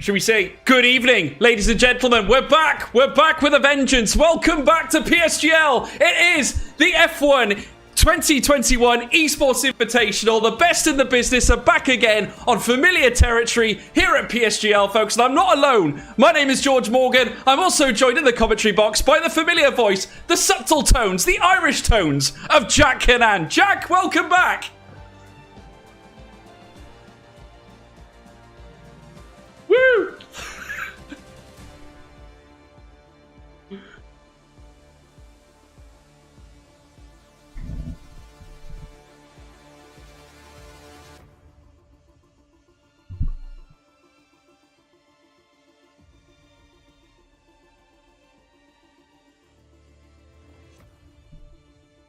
should we say good evening, ladies and gentlemen? We're back with a vengeance. Welcome back to PSGL. It is the F1 2021 Esports Invitational. The best in the business are back again on familiar territory here at PSGL, folks. And I'm not alone. My name is George Morgan. I'm also joined in the commentary box by the familiar voice, the subtle tones, the Irish tones of Jack Canan. Jack, welcome back. Woo!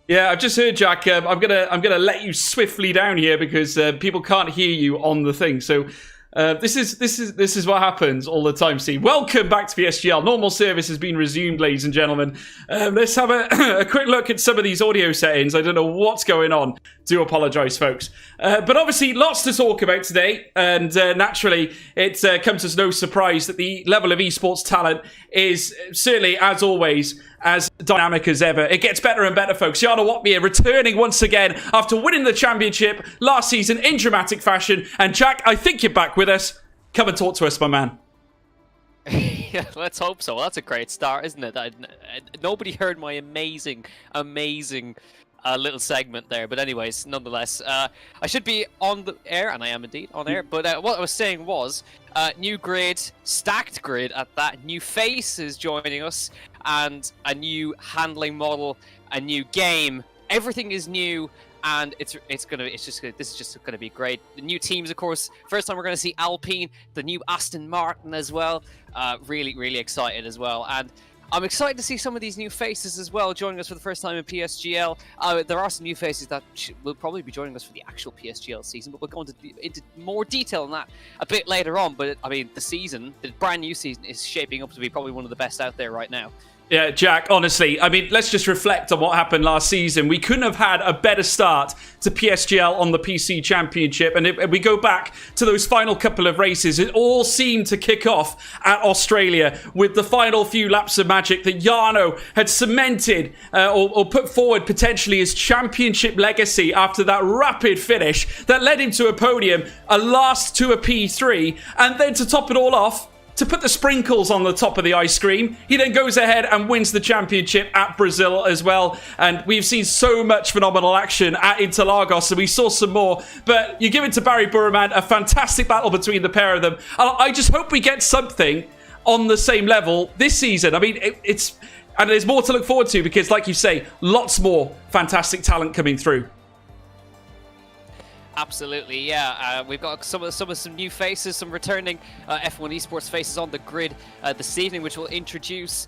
Yeah, I've just heard, Jack. I'm gonna let you swiftly down here because people can't hear you on the thing. So this is what happens all the time. See, welcome back to PSGL. Normal service has been resumed, ladies and gentlemen. Let's have a quick look at some of these audio settings. I don't know what's going on. Do apologise, folks. But obviously, lots to talk about today, and naturally, it comes as no surprise that the level of esports talent is certainly, as always, as dynamic as ever. It gets better and better, folks. Yana Watmere returning once again after winning the championship last season in dramatic fashion. And Jack, I think you're back with us. Come and talk to us, my man. Yeah, let's hope so. That's a great start, isn't it? Nobody heard my amazing little segment there. But anyways, nonetheless, I should be on the air, and I am indeed on air. But what I was saying was, new grid, stacked grid at that, new faces joining us, and a new handling model, a new game. Everything is new, and this is just gonna be great. The new teams, of course. First time we're gonna see Alpine, the new Aston Martin as well. Really excited as well, and I'm excited to see some of these new faces as well joining us for the first time in PSGL. There are some new faces that will probably be joining us for the actual PSGL season, but we'll go into more detail on that a bit later on. But I mean, the brand new season is shaping up to be probably one of the best out there right now. Yeah, Jack, honestly, I mean, let's just reflect on what happened last season. We couldn't have had a better start to PSGL on the PC Championship. And if we go back to those final couple of races, it all seemed to kick off at Australia with the final few laps of magic that Jarno had cemented or put forward potentially his championship legacy after that rapid finish that led him to a podium, a last to a P3, and then to top it all off, to put the sprinkles on the top of the ice cream, he then goes ahead and wins the championship at Brazil as well. And we've seen so much phenomenal action at Interlagos, and we saw some more. But you give it to Barry Burman, a fantastic battle between the pair of them. I just hope we get something on the same level this season. I mean, and there's more to look forward to because, like you say, lots more fantastic talent coming through. Absolutely, yeah. We've got some new faces, some returning F1 Esports faces on the grid this evening, which we'll introduce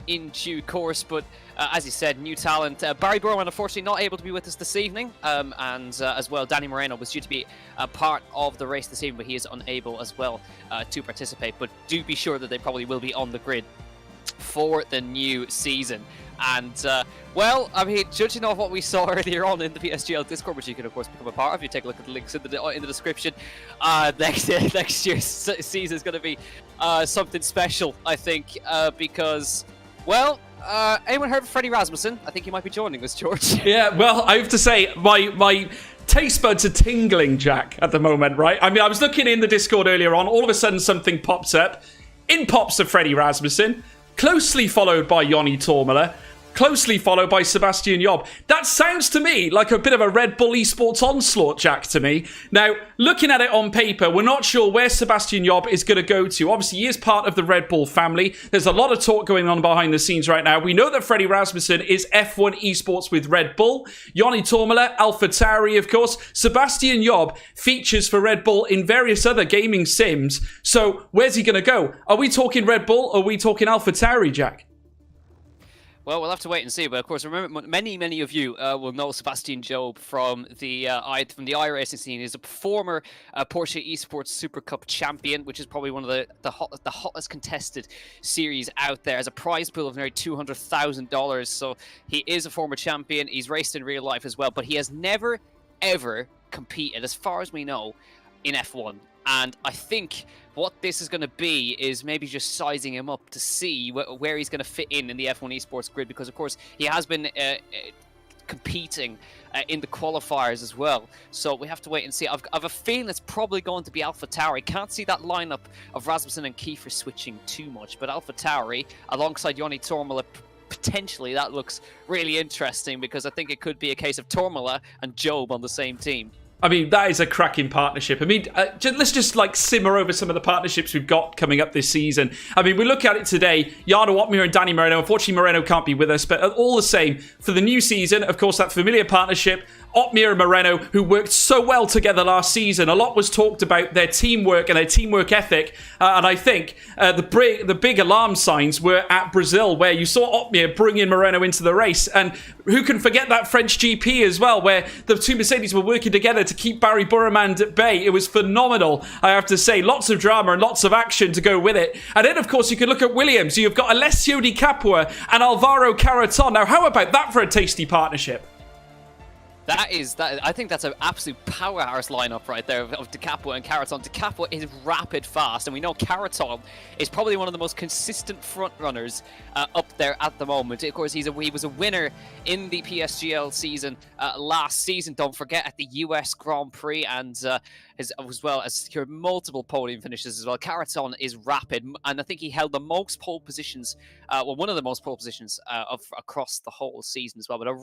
in due course. But as you said, new talent. Barry Burman, unfortunately, not able to be with us this evening. And as well, Danny Moreno was due to be a part of the race this evening, but he is unable as well to participate. But do be sure that they probably will be on the grid for the new season. And, well, I mean, judging off what we saw earlier on in the PSGL Discord, which you can, of course, become a part of, you take a look at the links in the description, next year's season is going to be something special, I think, because, well, anyone heard of Freddie Rasmussen? I think he might be joining us, George. Yeah, well, I have to say, my taste buds are tingling, Jack, at the moment, right? I mean, I was looking in the Discord earlier on, all of a sudden something pops up. In pops a Freddie Rasmussen, closely followed by Joni Tormela, closely followed by Sebastian Job. That sounds to me like a bit of a Red Bull Esports onslaught, Jack, to me. Now, looking at it on paper, we're not sure where Sebastian Job is going to go to. Obviously, he is part of the Red Bull family. There's a lot of talk going on behind the scenes right now. We know that Freddie Rasmussen is F1 Esports with Red Bull. Joni Tormela, AlphaTauri, of course. Sebastian Job features for Red Bull in various other gaming sims. So, where's he going to go? Are we talking Red Bull or are we talking AlphaTauri, Jack? Well, we'll have to wait and see. But of course, remember, many of you will know Sebastian Job from the iRacing scene. He's a former Porsche Esports Super Cup champion, which is probably one of the hottest contested series out there. Has a prize pool of nearly $200,000. So he is a former champion. He's raced in real life as well, but he has never ever competed, as far as we know, in F1. And I think what this is going to be is maybe just sizing him up to see where he's going to fit in the F1 Esports grid, because of course he has been competing in the qualifiers as well. So we have to wait and see. I've a feeling it's probably going to be AlphaTauri. Can't see that lineup of Rasmussen and Kiefer switching too much, but AlphaTauri alongside Joni Tormola, potentially that looks really interesting, because I think it could be a case of Tormola and Job on the same team. I mean, that is a cracking partnership. I mean, let's just like simmer over some of the partnerships we've got coming up this season. I mean, we look at it today, Jarno Opmeer and Danny Moreno. Unfortunately, Moreno can't be with us, but all the same, for the new season, of course, that familiar partnership, Opmeer and Moreno, who worked so well together last season. A lot was talked about their teamwork and their teamwork ethic. And I think the big alarm signs were at Brazil, where you saw Opmeer bring in Moreno into the race. And who can forget that French GP as well, where the two Mercedes were working together to keep Barry Burremand at bay. It was phenomenal, I have to say. Lots of drama and lots of action to go with it. And then, of course, you could look at Williams. You've got Alessio Di Capua and Alvaro Caraton. Now, how about that for a tasty partnership? I think that's an absolute powerhouse lineup right there of Di Capua and Caraton. Di Capua is rapid fast, and we know Caraton is probably one of the most consistent front runners up there at the moment. Of course, he was a winner in the PSGL season last season. Don't forget, at the US Grand Prix, and as well as secured multiple podium finishes as well. Caraton is rapid, and I think he held the most pole positions, one of the most pole positions across the whole season as well. But a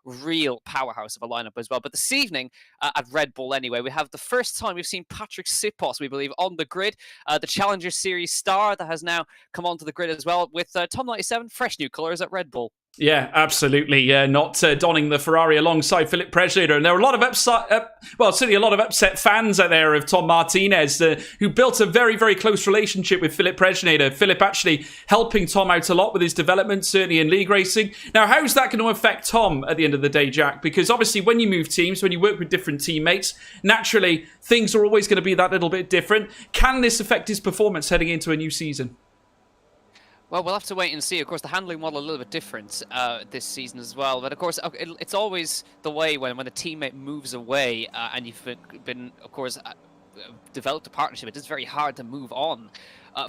real powerhouse of a lineup as well. But this evening at Red Bull anyway, we have the first time we've seen Patrick Sipos, we believe, on the grid, the Challenger Series star that has now come onto the grid as well, with Tom 97, fresh new colours at Red Bull. Yeah, absolutely. Not donning the Ferrari alongside Philip Pritchett. And there were a lot of certainly a lot of upset fans out there of Tom Martinez, who built a very, very close relationship with Philip Pritchett. Philip actually helping Tom out a lot with his development, certainly in league racing. Now, how's that going to affect Tom at the end of the day, Jack? Because obviously when you move teams, when you work with different teammates, naturally things are always going to be that little bit different. Can this affect his performance heading into a new season? Well, we'll have to wait and see. Of course, the handling model a little bit different this season as well. But of course, it's always the way when a teammate moves away and you've been of course, developed a partnership. It is very hard to move on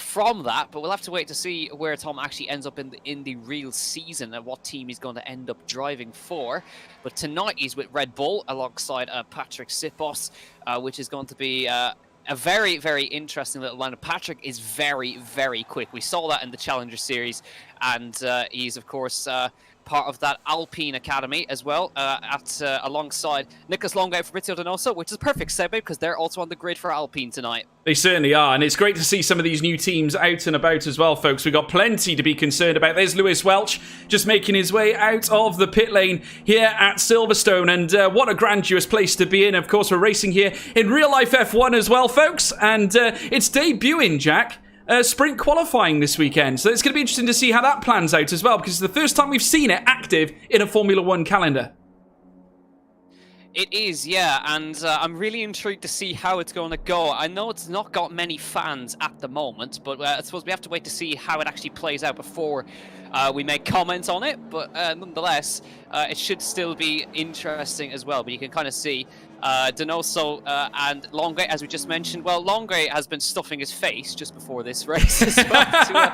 from that. But we'll have to wait to see where Tom actually ends up in the real season and what team he's going to end up driving for. But tonight he's with Red Bull alongside Patrick Sipos, which is going to be a very, very interesting little lineup. Patrick is very, very quick. We saw that in the Challenger Series, and he's, of course, part of that Alpine Academy as well, alongside Nicholas Longo for Fabrizio Donoso, which is a perfect segue because they're also on the grid for Alpine tonight. They certainly are, and it's great to see some of these new teams out and about as well, folks. We've got plenty to be concerned about. There's Lewis Welch just making his way out of the pit lane here at Silverstone, and what a grandiose place to be in. Of course, we're racing here in real-life F1 as well, folks, and it's debuting, Jack. Sprint qualifying this weekend. So it's going to be interesting to see how that plans out as well, because it's the first time we've seen it active in a Formula 1 calendar. It is, yeah, and I'm really intrigued to see how it's going to go. I know it's not got many fans at the moment, but I suppose we have to wait to see how it actually plays out before we make comments on it. But nonetheless, it should still be interesting as well. But you can kind of see Donoso and Longo, as we just mentioned. Well, Longo has been stuffing his face just before this race as well.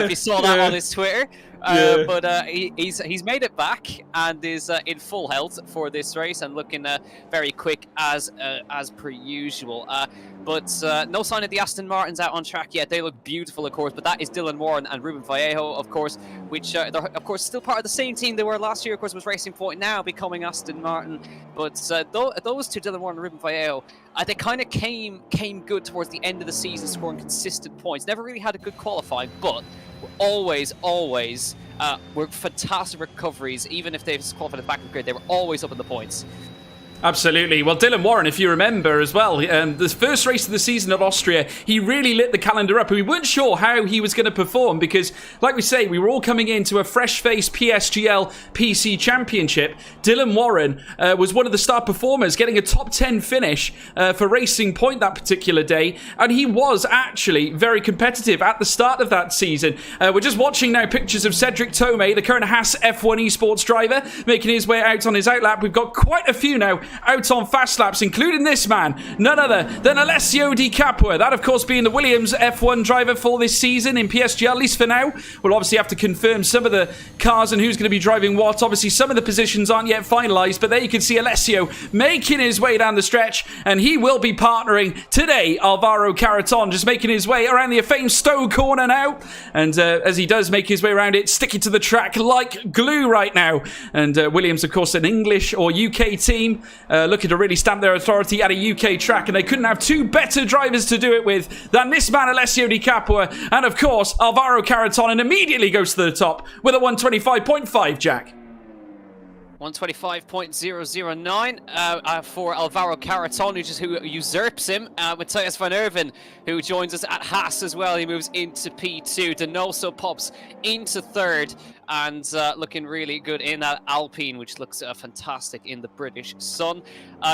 If you saw that on his Twitter. But he's made it back and is in full health for this race and looking very quick as per usual. But no sign of the Aston Martins out on track yet. They look beautiful, of course, but that is Dylan Warren and Ruben Vallejo, of course, which they're, of course, still part of the same team they were last year. Of course, was Racing Point, now becoming Aston Martin. But those two, Dylan Warren and Ruben Vallejo, they kind of came good towards the end of the season, scoring consistent points. Never really had a good qualifying, but always were fantastic recoveries. Even if they've qualified at the back of the grid, they were always up in the points. Absolutely. Well, Dylan Warren, if you remember as well, the first race of the season at Austria, he really lit the calendar up, and we weren't sure how he was going to perform because, like we say, we were all coming into a fresh-faced PSGL PC Championship. Dylan Warren was one of the star performers, getting a top 10 finish for Racing Point that particular day, and he was actually very competitive at the start of that season. We're just watching now pictures of Cedric Tomei, the current Haas F1 Esports driver, making his way out on his outlap. We've got quite a few now out on fast laps, including this man, none other than Alessio Di Capua. That, of course, being the Williams F1 driver for this season in PSGL, at least for now. We'll obviously have to confirm some of the cars and who's going to be driving what. Obviously, some of the positions aren't yet finalised, but there you can see Alessio making his way down the stretch, and he will be partnering today. Alvaro Carreton just making his way around the famed Stowe corner now, and as he does make his way around it, sticking to the track like glue right now. And Williams, of course, an English or UK team looking to really stamp their authority at a UK track, and they couldn't have two better drivers to do it with than this man Alessio Di Capua, and of course Alvaro Carreton, and immediately goes to the top with a 125.5, Jack. 125.009 for Alvaro Carreton, who usurps him. Matthias van Erven, who joins us at Haas as well. He moves into P2. Donoso pops into third, and looking really good in that Alpine, which looks fantastic in the British sun.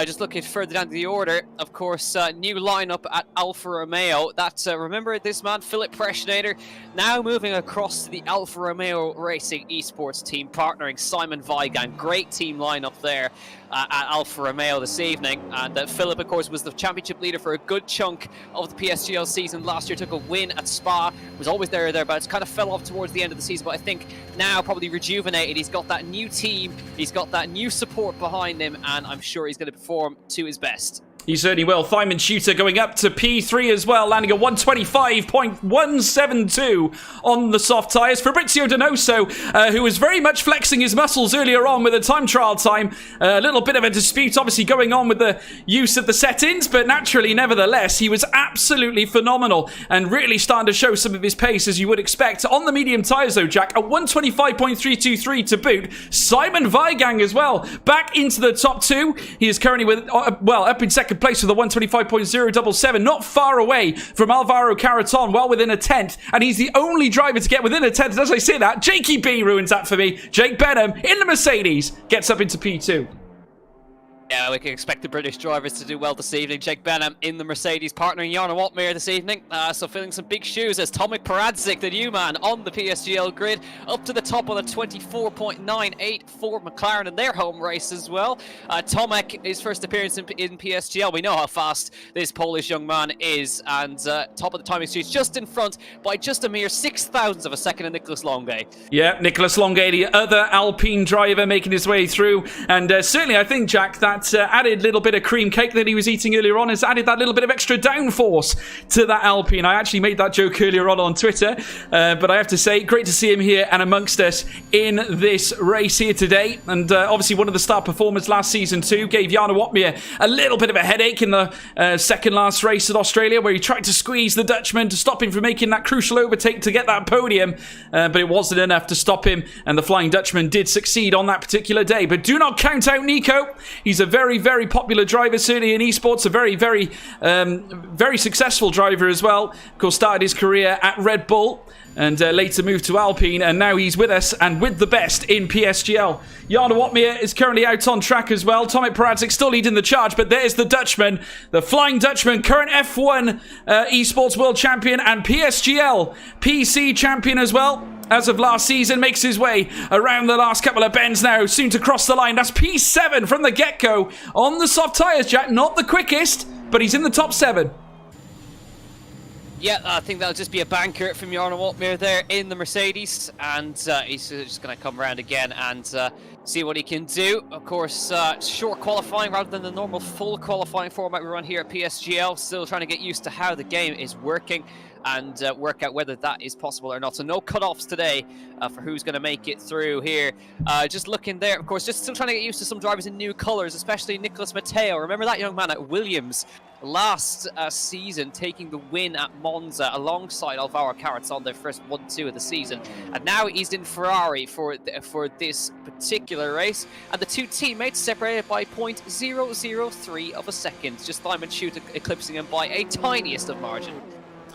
Just looking further down the order, of course, new lineup at Alfa Romeo. Remember this man, Philip Preschnader, now moving across to the Alfa Romeo Racing Esports team, partnering Simon Weigang. Great team lineup there at Alfa Romeo this evening. And Philip, of course, was the championship leader for a good chunk of the PSGL season last year. Took a win at Spa, was always there or thereabouts, kind of fell off towards the end of the season, but I think now probably rejuvenated. He's got that new team, he's got that new support behind him, and I'm sure he's going to perform to his best. He certainly will. Thyman Shooter going up to P3 as well, landing a 125.172 on the soft tyres. Fabrizio Donoso, who was very much flexing his muscles earlier on with the time trial time. A little bit of a dispute obviously going on with the use of the settings, but naturally, nevertheless, he was absolutely phenomenal and really starting to show some of his pace, as you would expect. On the medium tyres though, Jack, a 125.323 to boot. Simon Weigang as well, back into the top two. He is currently with, up in second place with a 125.077, not far away from Alvaro Carreton, well within a tenth, and he's the only driver to get within a tenth. And as I say that, Jakey B ruins that for me. Jake Benham in the Mercedes gets up into P2. Yeah, we can expect the British drivers to do well this evening. Jake Benham in the Mercedes, partnering Jarno Waltmeier this evening. So filling some big shoes as Tomek Paradzik, the new man on the PSGL grid, up to the top on a 24.98 for McLaren in their home race as well. Tomek, his first appearance in PSGL. We know how fast this Polish young man is, and top of the timing streets, just in front by just a mere 0.06 of a second of Nicolas Longuet. Yeah, Nicolas Longuet, the other Alpine driver, making his way through, and certainly I think, Jack, that added little bit of cream cake that he was eating earlier on has added that little bit of extra downforce to that Alpine. I actually made that joke earlier on Twitter, but I have to say, great to see him here and amongst us in this race here today. And obviously one of the star performers last season too, gave Jarno Waltmeier a little bit of a headache in the second last race at Australia, where he tried to squeeze the Dutchman to stop him from making that crucial overtake to get that podium, but it wasn't enough to stop him, and the Flying Dutchman did succeed on that particular day. But do not count out Nico. He's a very, very popular driver, certainly in esports, a very, very, very successful driver as well. Of course, started his career at Red Bull and later moved to Alpine, and now he's with us and with the best in PSGL. Jarno Waltmeier is currently out on track as well. Tomek Paradzik still leading the charge, but there's the Dutchman, the Flying Dutchman, current F1 esports world champion and PSGL PC champion as well. As of last season, makes his way around the last couple of bends now, soon to cross the line. That's P7 from the get-go on the soft tyres, Jack. Not the quickest, but he's in the top 7. Yeah, I think that'll just be a banker from Jarno Waltmeier there in the Mercedes, and he's just going to come around again and see what he can do. Of course, short qualifying rather than the normal full qualifying format we run here at PSGL. Still trying to get used to how the game is working and work out whether that is possible or not. So no cutoffs today for who's going to make it through here. Just looking there, of course, just still trying to get used to some drivers in new colours, especially Nicolas Matteo. Remember that young man at Williams last season, taking the win at Monza alongside Alvaro Carreton, their first 1-2 of the season. And now he's in Ferrari for this particular race. And the two teammates separated by 0.003 of a second. Just Thyman Shooter eclipsing him by a tiniest of margin.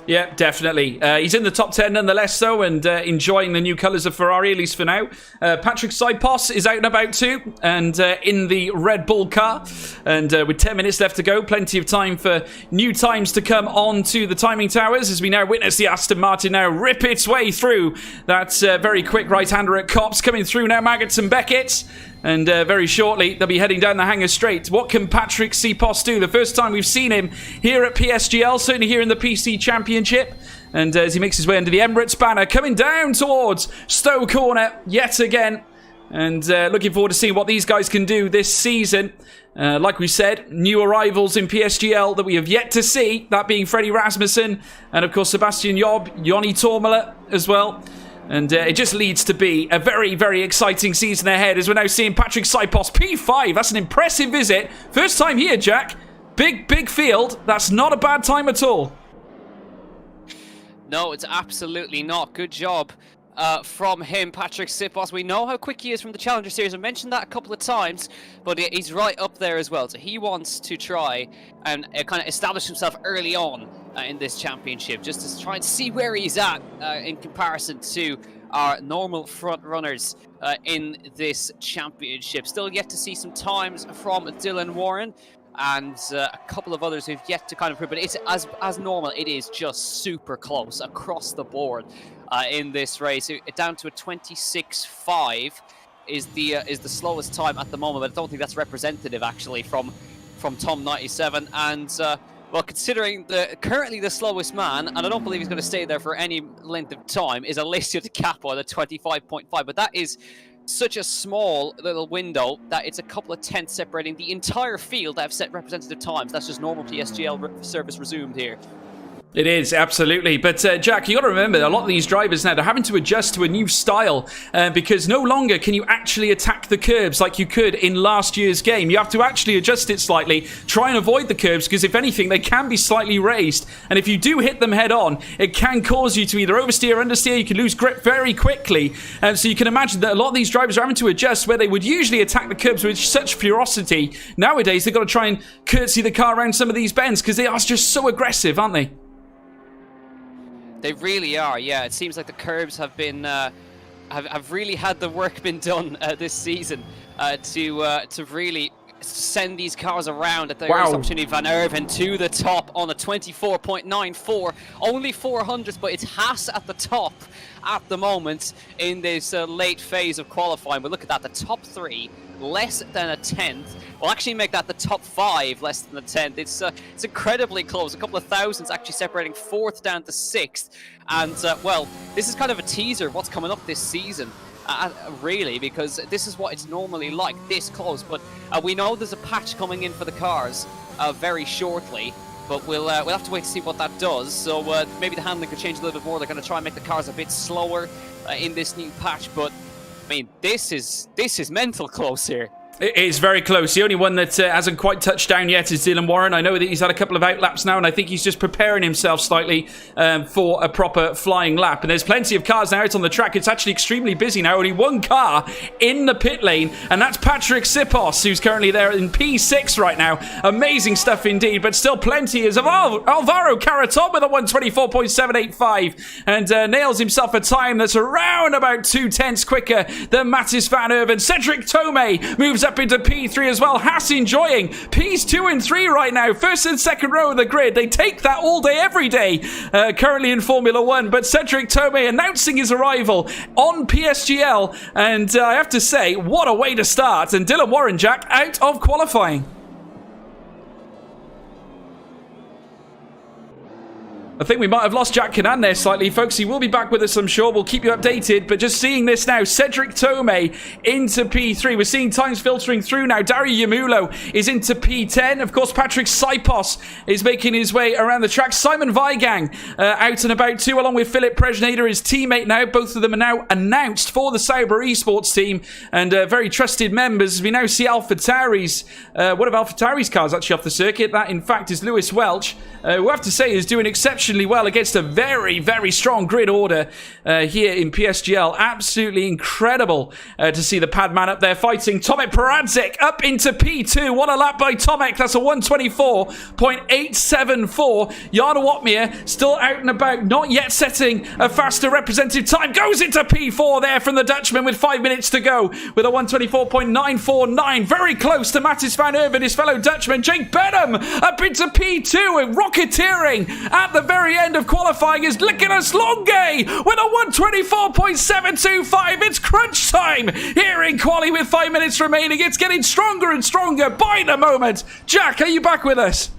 Yeah, definitely. He's in the top 10 nonetheless, though, and enjoying the new colours of Ferrari, at least for now. Patrick Saipos is out and about too, and in the Red Bull car. And with 10 minutes left to go, plenty of time for new times to come on to the timing towers, as we now witness the Aston Martin now rip its way through that very quick right-hander at Copse. Coming through now, Maggots and Beckett. And very shortly, they'll be heading down the Hangar Straight. What can Patrick Sipos do? The first time we've seen him here at PSGL, certainly here in the PC Championship. And as he makes his way under the Emirates banner, coming down towards Stowe Corner yet again. And looking forward to seeing what these guys can do this season. Like we said, new arrivals in PSGL that we have yet to see. That being Freddie Rasmussen and, of course, Sebastian Job, Joni Tormela as well. And it just leads to be a very, very exciting season ahead as we're now seeing Patrick Sipos, P5. That's an impressive visit. First time here, Jack. Big field. That's not a bad time at all. No, it's absolutely not. Good job from him, Patrick Sipos. We know how quick he is from the Challenger Series. I mentioned that a couple of times, but he's right up there as well. So he wants to try and kind of establish himself early on in this championship, just to try and see where he's at in comparison to our normal front runners in this championship. Still yet to see some times from Dylan Warren and a couple of others who've yet to kind of prove, but it's as normal, it is just super close across the board in this race. Down to a 26.5 is the slowest time at the moment, but I don't think that's representative actually from Tom 97. And well, considering currently the slowest man, and I don't believe he's going to stay there for any length of time, is Alessio Di Capo at 25.5, but that is such a small little window that it's a couple of tenths separating the entire field that have set representative times. That's just normal PSGL service resumed here. It is, absolutely. But, Jack, you got to remember, a lot of these drivers now, they're having to adjust to a new style because no longer can you actually attack the curbs like you could in last year's game. You have to actually adjust it slightly, try and avoid the curbs, because if anything, they can be slightly raised. And if you do hit them head on, it can cause you to either oversteer or understeer. You can lose grip very quickly. And so you can imagine that a lot of these drivers are having to adjust where they would usually attack the curbs with such ferocity. Nowadays, they've got to try and curtsy the car around some of these bends because they are just so aggressive, aren't they? They really are, yeah. It seems like the curbs have been have really had the work been done this season to really send these cars around at the earliest opportunity. Van Erven to the top on a 24.94, only 400s, but it's Haas at the top at the moment in this late phase of qualifying. But look at that, the top three less than a tenth. We'll actually make that the top five less than a tenth. It's incredibly close. A couple of thousands actually separating fourth down to sixth. And well, this is kind of a teaser of what's coming up this season. Really, because this is what it's normally like, this close. But we know there's a patch coming in for the cars very shortly. But we'll have to wait to see what that does. So maybe the handling could change a little bit more. They're going to try and make the cars a bit slower in this new patch. But I mean, this is mental close here. It is very close. The only one that hasn't quite touched down yet is Dylan Warren. I know that he's had a couple of outlaps now, and I think he's just preparing himself slightly for a proper flying lap. And there's plenty of cars now out on the track. It's actually extremely busy now. Only one car in the pit lane, and that's Patrick Sipos, who's currently there in P6 right now. Amazing stuff indeed, but still plenty is of Alvaro Caraton with a 124.785 and nails himself a time that's around about 2 tenths quicker than Mattis Van Erven. Cedric Tomei moves up into P3 as well. Haas enjoying P's 2 and 3 right now. First and second row of the grid. They take that all day, every day, currently in Formula 1. But Cedric Tomei announcing his arrival on PSGL. And I have to say, what a way to start. And Dylan Warren, Jack, out of qualifying. I think we might have lost Jack Canan there slightly, folks. He will be back with us, I'm sure. We'll keep you updated. But just seeing this now, Cedric Tomei into P3. We're seeing times filtering through now. Dario Yamulo is into P10. Of course, Patrick Sipos is making his way around the track. Simon Weigang out and about too, along with Philip Presnader, his teammate now. Both of them are now announced for the Sauber Esports team and very trusted members. We now see AlphaTauri's, one of AlphaTauri's cars actually off the circuit. That, in fact, is Lewis Welch, who I have to say is doing exceptionally well against a very, very strong grid order here in PSGL. Absolutely incredible to see the pad man up there fighting Tomek Peradzik up into P2. What a lap by Tomek. That's a 124.874. Jana Watmir still out and about, not yet setting a faster representative time. Goes into P4 there from the Dutchman with 5 minutes to go with a 124.949. Very close to Mattis Van Erven, his fellow Dutchman. Jake Benham up into P2 and rocketeering at the very very end of qualifying is Nicholas Longe with a 124.725. It's crunch time here in quali with 5 minutes remaining. It's getting stronger and stronger by the moment. Jack, are you back with us?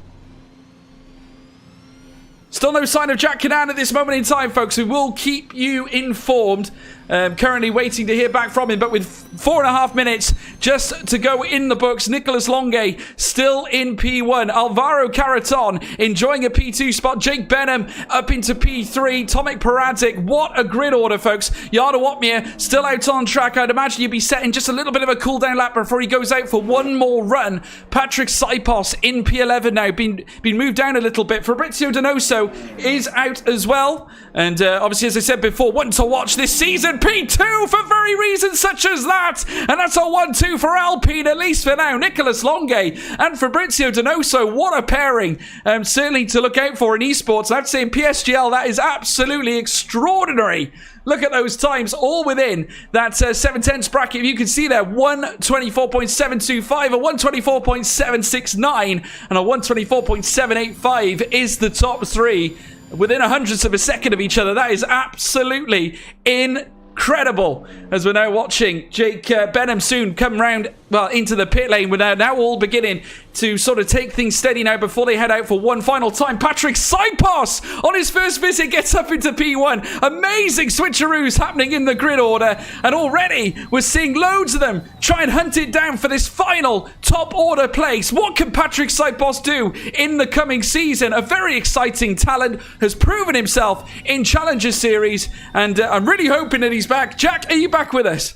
Still no sign of Jack Canan at this moment in time, folks. We will keep you informed. Currently waiting to hear back from him, but with 4.5 minutes just to go in the books. Nicholas Longe still in P1. Alvaro Caraton enjoying a P2 spot. Jake Benham up into P3. Tomek Paradzic, what a grid order, folks. Jarno Wotmir still out on track. I'd imagine you'd be setting just a little bit of a cooldown lap before he goes out for one more run. Patrick Saipos in P11 now, been moved down a little bit. Fabrizio Donoso is out as well. And obviously, as I said before, one to watch this season. P2 for very reasons such as that. And that's a 1-2 for Alpine, at least for now. Nicholas Longe and Fabrizio Donoso. What a pairing. Certainly to look out for in esports. I'd say in PSGL, that is absolutely extraordinary. Look at those times, all within that 7/10 bracket. You can see there, 124.725, a 124.769, and a 124.785 is the top three within a hundredths of a second of each other. That is absolutely incredible. As we're now watching Jake Benham soon come round, well, into the pit lane. We're now all beginning to sort of take things steady now before they head out for one final time. Patrick Saipos on his first visit gets up into P1. Amazing switcheroos happening in the grid order, and already we're seeing loads of them try and hunt it down for this final top order place. What can Patrick Saipos do in the coming season? A very exciting talent, has proven himself in Challenger Series, and I'm really hoping that he's back. Jack, are you back with us?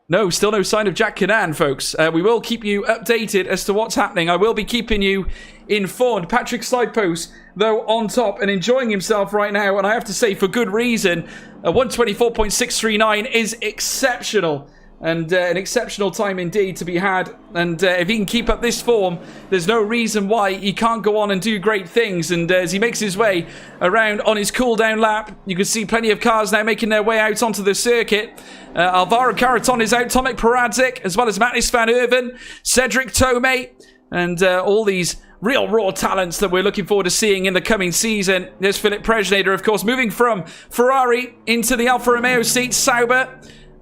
No, still no sign of Jack Canan, folks. We will keep you updated as to what's happening. I will be keeping you informed. Patrick Saipos, though, on top and enjoying himself right now, and I have to say, for good reason. A 124.639 is exceptional. And an exceptional time indeed to be had. And if he can keep up this form, there's no reason why he can't go on and do great things. And as he makes his way around on his cooldown lap, you can see plenty of cars now making their way out onto the circuit. Alvaro Caraton is out, Tomek Paradzic, as well as Mattis van Erven, Cedric Tomei, and all these real raw talents that we're looking forward to seeing in the coming season. There's Philip Presnader, of course, moving from Ferrari into the Alfa Romeo seat, Sauber.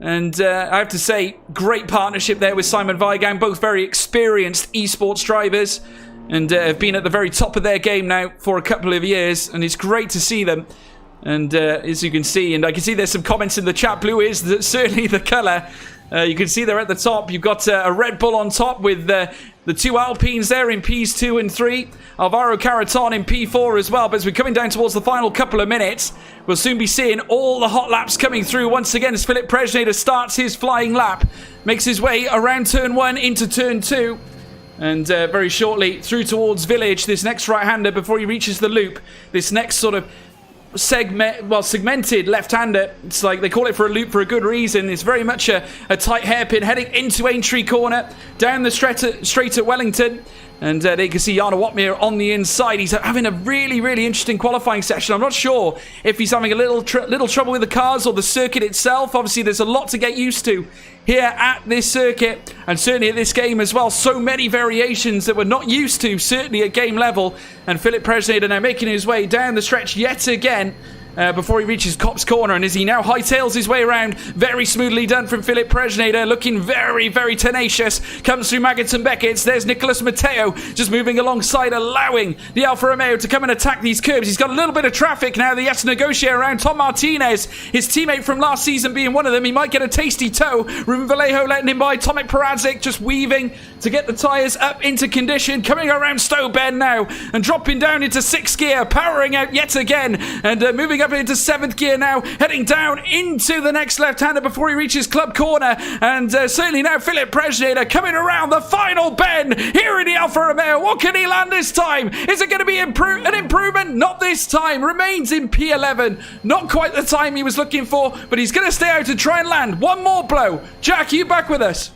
And I have to say, great partnership there with Simon Weigang, both very experienced esports drivers, and have been at the very top of their game now for a couple of years, and it's great to see them. And as you can see, and I can see there's some comments in the chat, blue is certainly the colour. You can see they're at the top. You've got a Red Bull on top with the two Alpines there in Ps 2 and 3. Alvaro Caraton in P4 as well. But as we're coming down towards the final couple of minutes, we'll soon be seeing all the hot laps coming through once again as Philip Presnader starts his flying lap. Makes his way around turn 1 into turn 2. And very shortly through towards Village, this next right-hander before he reaches the loop. This next sort of segmented left-hander. It's like they call it for a loop for a good reason. It's very much a tight hairpin heading into Aintree Corner, down the straight at Wellington. And there you can see Jarno Wotmir on the inside. He's having a really, really interesting qualifying session. I'm not sure if he's having a little trouble with the cars or the circuit itself. Obviously, there's a lot to get used to here at this circuit, and certainly at this game as well. So many variations that we're not used to, certainly at game level. And Philip Presnader now making his way down the stretch yet again. Before he reaches Copse Corner, and as he now hightails his way around, very smoothly done from Philip Presnader, looking very, very tenacious, comes through Maggots and Beckett's. There's Nicholas Matteo just moving alongside, allowing the Alfa Romeo to come and attack these curbs. He's got a little bit of traffic now that he has to negotiate around. Tom Martinez, his teammate from last season, being one of them. He might get a tasty tow. Ruben Vallejo letting him by. Tomek Paradzic just weaving to get the tyres up into condition, coming around Stowe Bend now and dropping down into 6th gear, powering out yet again, and moving up into 7th gear now, heading down into the next left-hander before he reaches Club Corner. And certainly now Philip Presnader coming around the final bend here in the Alfa Romeo. What can he land this time? Is it going to be an improvement? Not this time. Remains in P11. Not quite the time he was looking for, but he's going to stay out to try and land one more blow. Jack, are you back with us?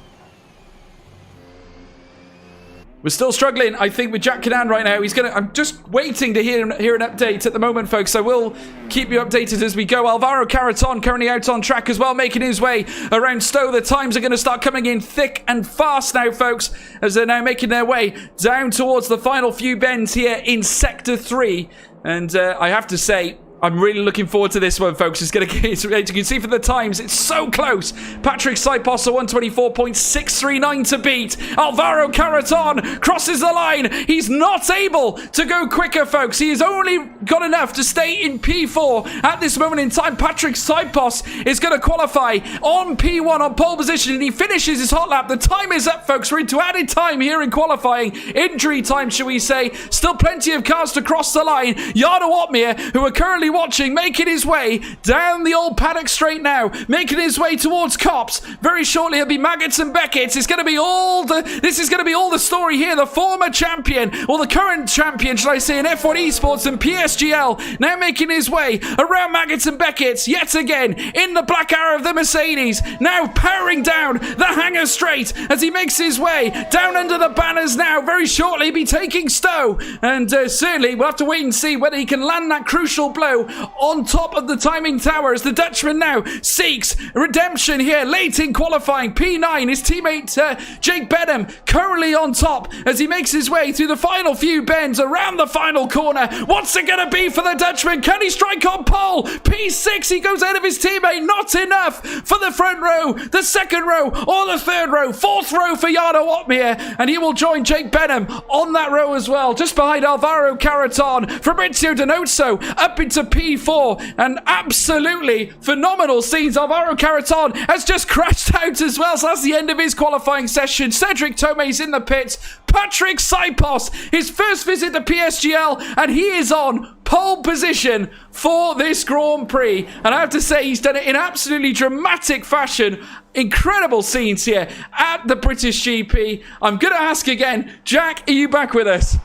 We're still struggling, I think, with Jack Canan right now. I'm just waiting to hear an update at the moment, folks. I will keep you updated as we go. Alvaro Caraton currently out on track as well, making his way around Stowe. The times are going to start coming in thick and fast now, folks, as they're now making their way down towards the final few bends here in Sector 3. And I have to say, I'm really looking forward to this one, folks. It's going to get, as you can see from the times, it's so close. Patrick Sipos, 124.639 to beat. Alvaro Caraton crosses the line. He's not able to go quicker, folks. He has only got enough to stay in P4 at this moment in time. Patrick Sipos is going to qualify on P1 on pole position, and he finishes his hot lap. The time is up, folks. We're into added time here in qualifying. Injury time, shall we say. Still plenty of cars to cross the line. Jarno Opmeer, who are currently watching, making his way down the old paddock straight now, making his way towards Cops. Very shortly it'll be Maggots and Beckett's. This is going to be all the story here. The former champion, or the current champion, shall I say, in F1 Esports and PSGL, now making his way around Maggots and Beckett's yet again in the black arrow of the Mercedes, now powering down the hangar straight as he makes his way down under the banners now. Very shortly he'll be taking Stowe, and certainly we'll have to wait and see whether he can land that crucial blow on top of the timing tower as the Dutchman now seeks redemption here late in qualifying. P9, his teammate Jake Benham currently on top as he makes his way through the final few bends around the final corner. What's it going to be for the Dutchman? Can he strike on pole? P6, he goes ahead of his teammate. Not enough for the front row, the second row, or the third row. Fourth row for Jarno Opmeer, and he will join Jake Benham on that row as well, just behind Alvaro Caraton. Fabrizio Donoso up into P4, and absolutely phenomenal scenes. Alvaro Caraton has just crashed out as well, so that's the end of his qualifying session. Cedric Tome's in the pits. Patrick Sipos, his first visit to PSGL, and he is on pole position for this Grand Prix, and I have to say he's done it in absolutely dramatic fashion. Incredible scenes here at the British GP. I'm going to ask again, Jack, are you back with us?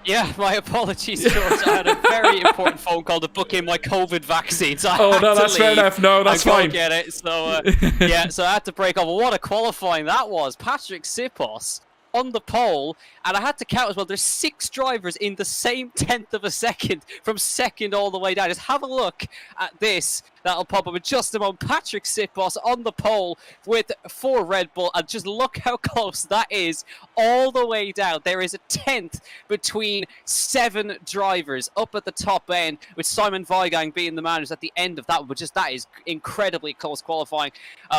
Yeah, my apologies, George. I had a very important phone call to book in my COVID vaccines. Oh, no, that's fair enough. No, that's fine. I get it. So, so I had to break off. Well, what a qualifying that was. Patrick Sipos on the pole, and I had to count as well. There's 6 drivers in the same tenth of a second from second all the way down. Just have a look at this. That'll pop up in just a moment. Patrick Sipos on the pole with 4 Red Bull, and just look how close that is all the way down. There is a tenth between 7 drivers up at the top end, with Simon Weigang being the man who's at the end of that, but just that is incredibly close qualifying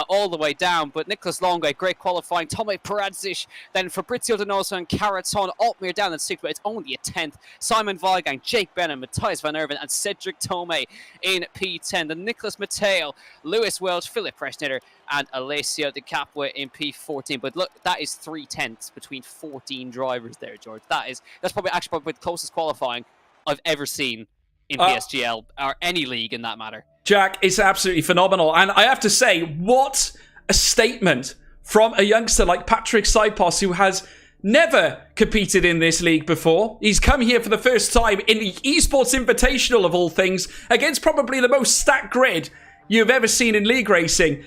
all the way down. But Nicholas Longo, great qualifying. Tome Paradzic, then Fabrizio Donoso and Caraton. Opmeer down at 6th, but it's only a tenth. Simon Weigang, Jake Benham, Matthias Van Erven, and Cedric Tome in P10. The Nicholas Mateo, Lewis Welch, Philip Preschnitter, and Alessio De Capua in P14. But look, that is 3 tenths between 14 drivers there, George. That's probably the closest qualifying I've ever seen in PSGL, or any league in that matter. Jack, it's absolutely phenomenal. And I have to say, what a statement from a youngster like Patrick Sipos, who has never competed in this league before. He's come here for the first time in the Esports Invitational, of all things, against probably the most stacked grid you've ever seen in league racing.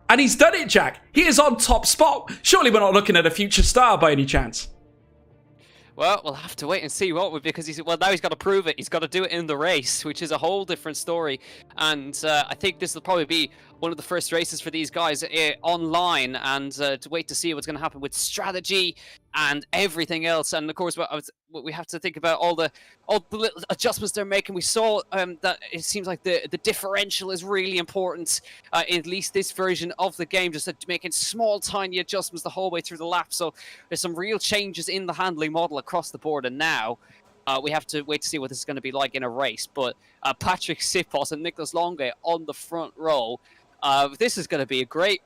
And he's done it, Jack. He is on top spot. Surely we're not looking at a future star by any chance. Well, we'll have to wait and see, won't we? Because now he's got to prove it. He's got to do it in the race, which is a whole different story. And I think this will probably be one of the first races for these guys online, and to wait to see what's going to happen with strategy and everything else. And of course, we have to think about all the little adjustments they're making. We saw that it seems like the differential is really important in at least this version of the game, just making small, tiny adjustments the whole way through the lap. So there's some real changes in the handling model across the board, and now we have to wait to see what this is going to be like in a race. But Patrick Sipos and Nicholas Longe on the front row. This is going to be a great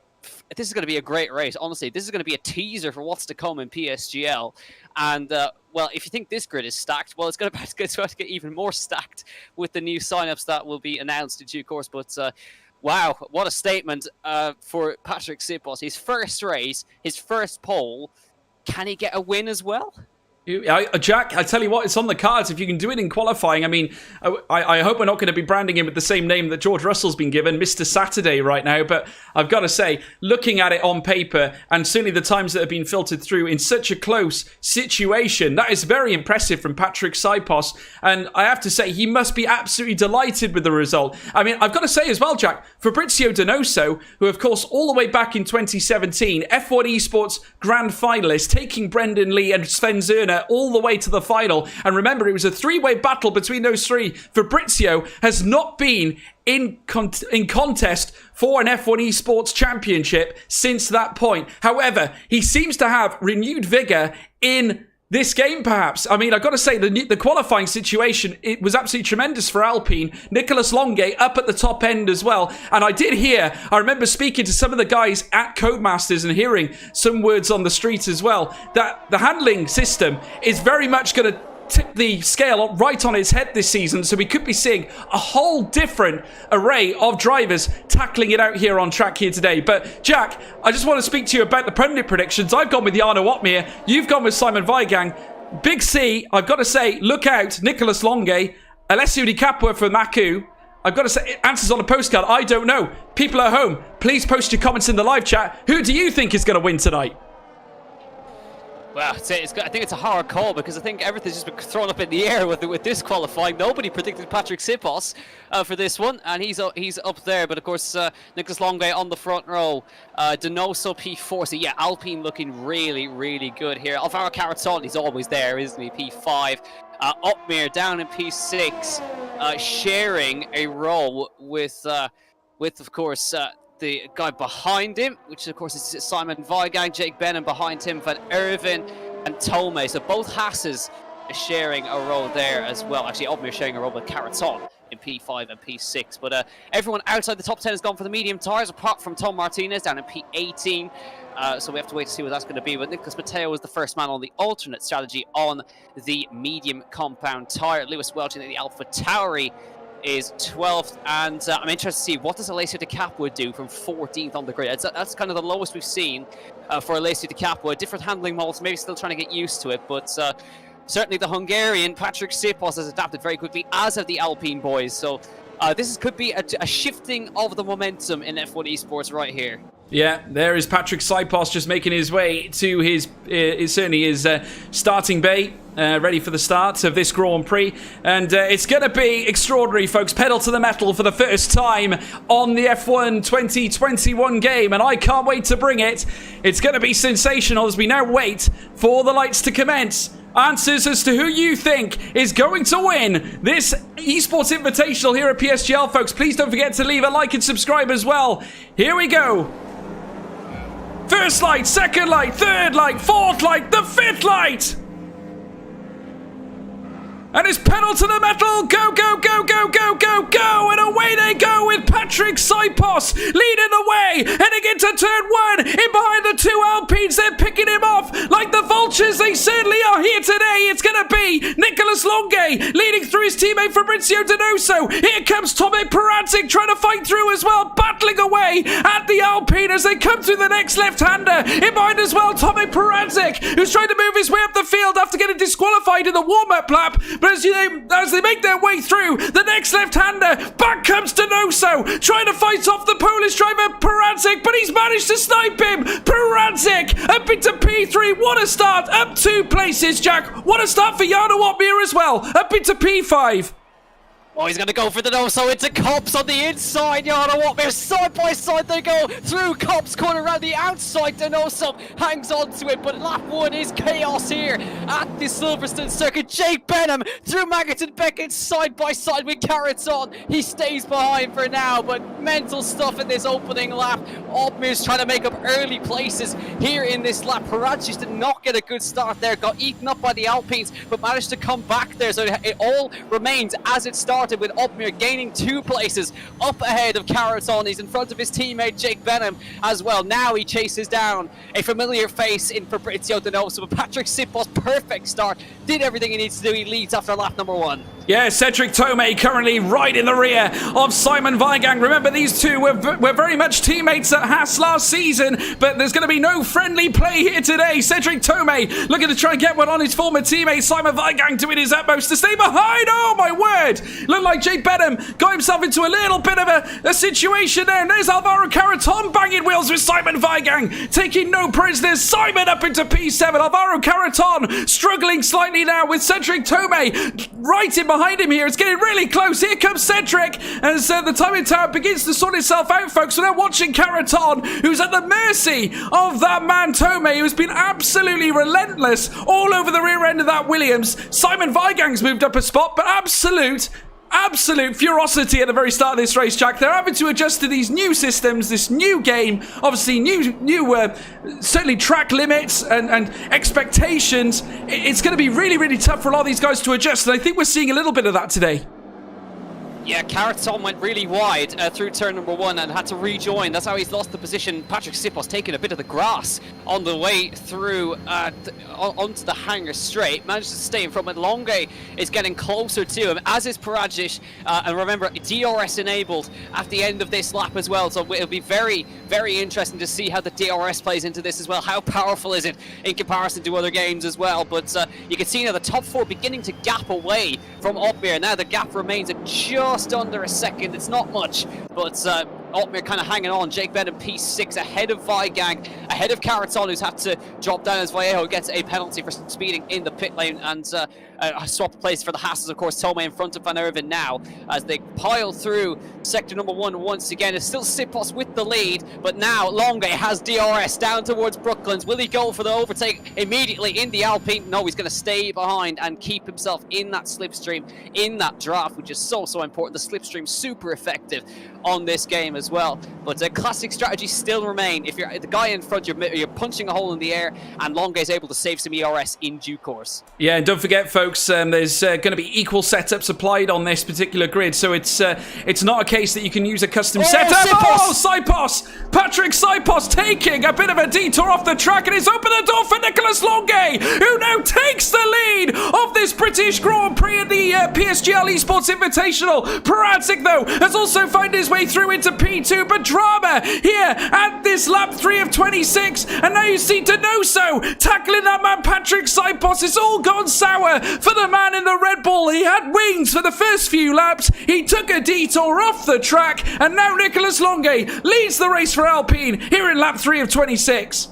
race. Honestly, this is going to be a teaser for what's to come in PSGL. And well, if you think this grid is stacked, well, it's going to get even more stacked with the new signups that will be announced in due course. But wow, what a statement for Patrick Sipos. His first race, his first pole. Can he get a win as well? Jack, I tell you what, it's on the cards if you can do it in qualifying. I mean, I hope we're not going to be branding him with the same name that George Russell's been given, Mr. Saturday, right now. But I've got to say, looking at it on paper, and certainly the times that have been filtered through in such a close situation, that is very impressive from Patrick Sipos. And I have to say, he must be absolutely delighted with the result. I mean, I've got to say as well, Jack, Fabrizio Donoso, who of course all the way back in 2017, F1 Esports Grand Finalist, taking Brendan Lee and Sven Zerner all the way to the final. And remember, it was a three-way battle between those three. Fabrizio has not been in contest for an F1 Esports Championship since that point. However, he seems to have renewed vigor in this game, perhaps. I mean, I've got to say, the qualifying situation, it was absolutely tremendous for Alpine. Nicolas Longuet up at the top end as well. And I remember speaking to some of the guys at Codemasters and hearing some words on the street as well, that the handling system is very much going to tip the scale right on its head this season, so we could be seeing a whole different array of drivers tackling it out here on track here today. But Jack, I just want to speak to you about the pundit predictions. I've gone with Jarno Opmeer, you've gone with Simon Weigang. Big C, I've got to say, look out, Nicolas Longuet, Alessio Di Capua for Maku. I've got to say, answers on a postcard, I don't know. People at home, please post your comments in the live chat. Who do you think is going to win tonight? Well, I think it's a hard call, because I think everything's just been thrown up in the air with this qualifying. Nobody predicted Patrick Sipos for this one, and he's up there. But of course, Nicolas Longuet on the front row, Donoso P4. So yeah, Alpine looking really, really good here. Alvaro Carrettoni's always there, isn't he? P5. Opmeer down in P6, sharing a row with of course, the guy behind him, which of course is Simon Weigang, Jake Benham behind him, Van Erven and Tome. So both Hasses are sharing a row there as well. Actually, Opmeer sharing a row with Carreton in P5 and P6. But everyone outside the top 10 has gone for the medium tires, apart from Tom Martinez down in P18. So we have to wait to see what that's going to be. But Nicholas Mateo was the first man on the alternate strategy on the medium compound tire. Lewis Welch in the Alpha Tauri is 12th, and I'm interested to see what does Alessio Di Capua do from 14th on the grid. That's kind of the lowest we've seen for Alessio Di Capua. Different handling models, maybe still trying to get used to it, but certainly the Hungarian Patrick Sipos has adapted very quickly, as have the Alpine boys. So this could be a shifting of the momentum in F1 Esports right here. Yeah, there is Patrick Sipos just making his way to his starting bay, ready for the start of this Grand Prix. And it's going to be extraordinary, folks. Pedal to the metal for the first time on the F1 2021 game, and I can't wait to bring it. It's going to be sensational as we now wait for the lights to commence. Answers as to who you think is going to win this Esports Invitational here at PSGL, folks. Please don't forget to leave a like and subscribe as well. Here we go. First light, second light, third light, fourth light, the fifth light! And it's pedal to the metal, go, go, go, go, go, go, go, and away they go with Patrick Sipos leading the way, heading into turn one, in behind the two Alpines, they're picking him off like the vultures, they certainly are here today. It's going to be Nicolas Longuet leading through his teammate Fabrizio Donoso. Here comes Tome Peradzik trying to fight through as well, battling away at the Alpine as they come through the next left-hander. In behind as well, Tome Peradzik, who's trying to move his way up the field after getting disqualified in the warm-up lap. But as they make their way through the next left-hander, back comes Donoso, trying to fight off the Polish driver Peradzik, but he's managed to snipe him. Peradzik up into P3. What a start, up 2 places, Jack. What a start for Jarno Opmeer as well, up into P5. Oh, he's going to go for the Donoso into Cops on the inside. Jarno Opmeer, side by side they go through Cops, corner around the outside. Donoso hangs on to it, but lap 1 is chaos here at the Silverstone circuit. Jake Benham through Maggott and Beckett side by side with Carreton. He stays behind for now, but mental stuff in this opening lap. Opmeer's trying to make up early places here in this lap. Peradzik did not get a good start there, got eaten up by the Alpines, but managed to come back there. So it all remains as it started, with Opmeer gaining 2 places up ahead of Carreton. He's in front of his teammate Jake Benham as well. Now he chases down a familiar face in Fabrizio Donoso, but Patrick Sipos, perfect start, did everything he needs to do. He leads after lap number 1. Yeah, Cedric Tomei currently right in the rear of Simon Weigang. Remember, these two were very much teammates at Haas last season, but there's going to be no friendly play here today. Cedric Tomei looking to try and get one on his former teammate, Simon Weigang, doing his utmost to stay behind. Oh, my word. Looked like Jake Benham got himself into a little bit of a situation there. And there's Alvaro Caraton banging wheels with Simon Weigang, taking no prisoners. Simon up into P7. Alvaro Caraton struggling slightly now with Cedric Tomei right in behind him here. It's getting really close. Here comes Cedric as the timing tower begins to sort itself out, folks. We're now watching Caraton, who's at the mercy of that man Tomei, who's been absolutely relentless all over the rear end of that Williams. Simon Weigang's moved up a spot, but absolute ferocity at the very start of this race, Jack. They're having to adjust to these new systems, this new game, obviously new certainly track limits and expectations. It's going to be really, really tough for a lot of these guys to adjust, and I think we're seeing a little bit of that today. Yeah, Caraton went really wide through turn number 1 and had to rejoin. That's how he's lost the position. Patrick Sipos taking a bit of the grass on the way through onto the hangar straight. Managed to stay in front, but Longe is getting closer to him, as is Perajic. And remember, DRS enabled at the end of this lap as well. So it'll be very, very interesting to see how the DRS plays into this as well. How powerful is it in comparison to other games as well? But you can see now the top 4 beginning to gap away from Opmir. Now the gap remains at just under a second. It's not much, but Opmir kind of hanging on. Jake Benham P6 ahead of Weigang, ahead of Caraton, who's had to drop down as Vallejo gets a penalty for speeding in the pit lane, and swap place for the Hasses, of course. Tomei in front of Van Erven now as they pile through sector number 1 once again. It's still Sipos with the lead, but now Longe has DRS down towards Brooklands. Will he go for the overtake immediately in the Alpine? No, he's going to stay behind and keep himself in that slipstream, in that draft, which is so important. The slipstream super effective on this game as well. But classic strategies still remain. If you're the guy in front, you're punching a hole in the air, and Longe is able to save some ERS in due course. Yeah, and don't forget, folks, there's going to be equal setups applied on this particular grid, so it's not a case that you can use a custom setup. Sipos! Patrick Sipos taking a bit of a detour off the track, and it's opened the door for Nicholas Longe, who now takes the lead of this British Grand Prix at the PSGL Esports Invitational. Perajic, though, has also found his way through into P2, but drama here at this lap 3 of 26, and now you see Donoso tackling that man Patrick Sipos. It's all gone sour for the man in the Red Bull. He had wings for the first few laps, he took a detour off the track, and now Nicholas Longe leads the race for Alpine here in lap 3 of 26.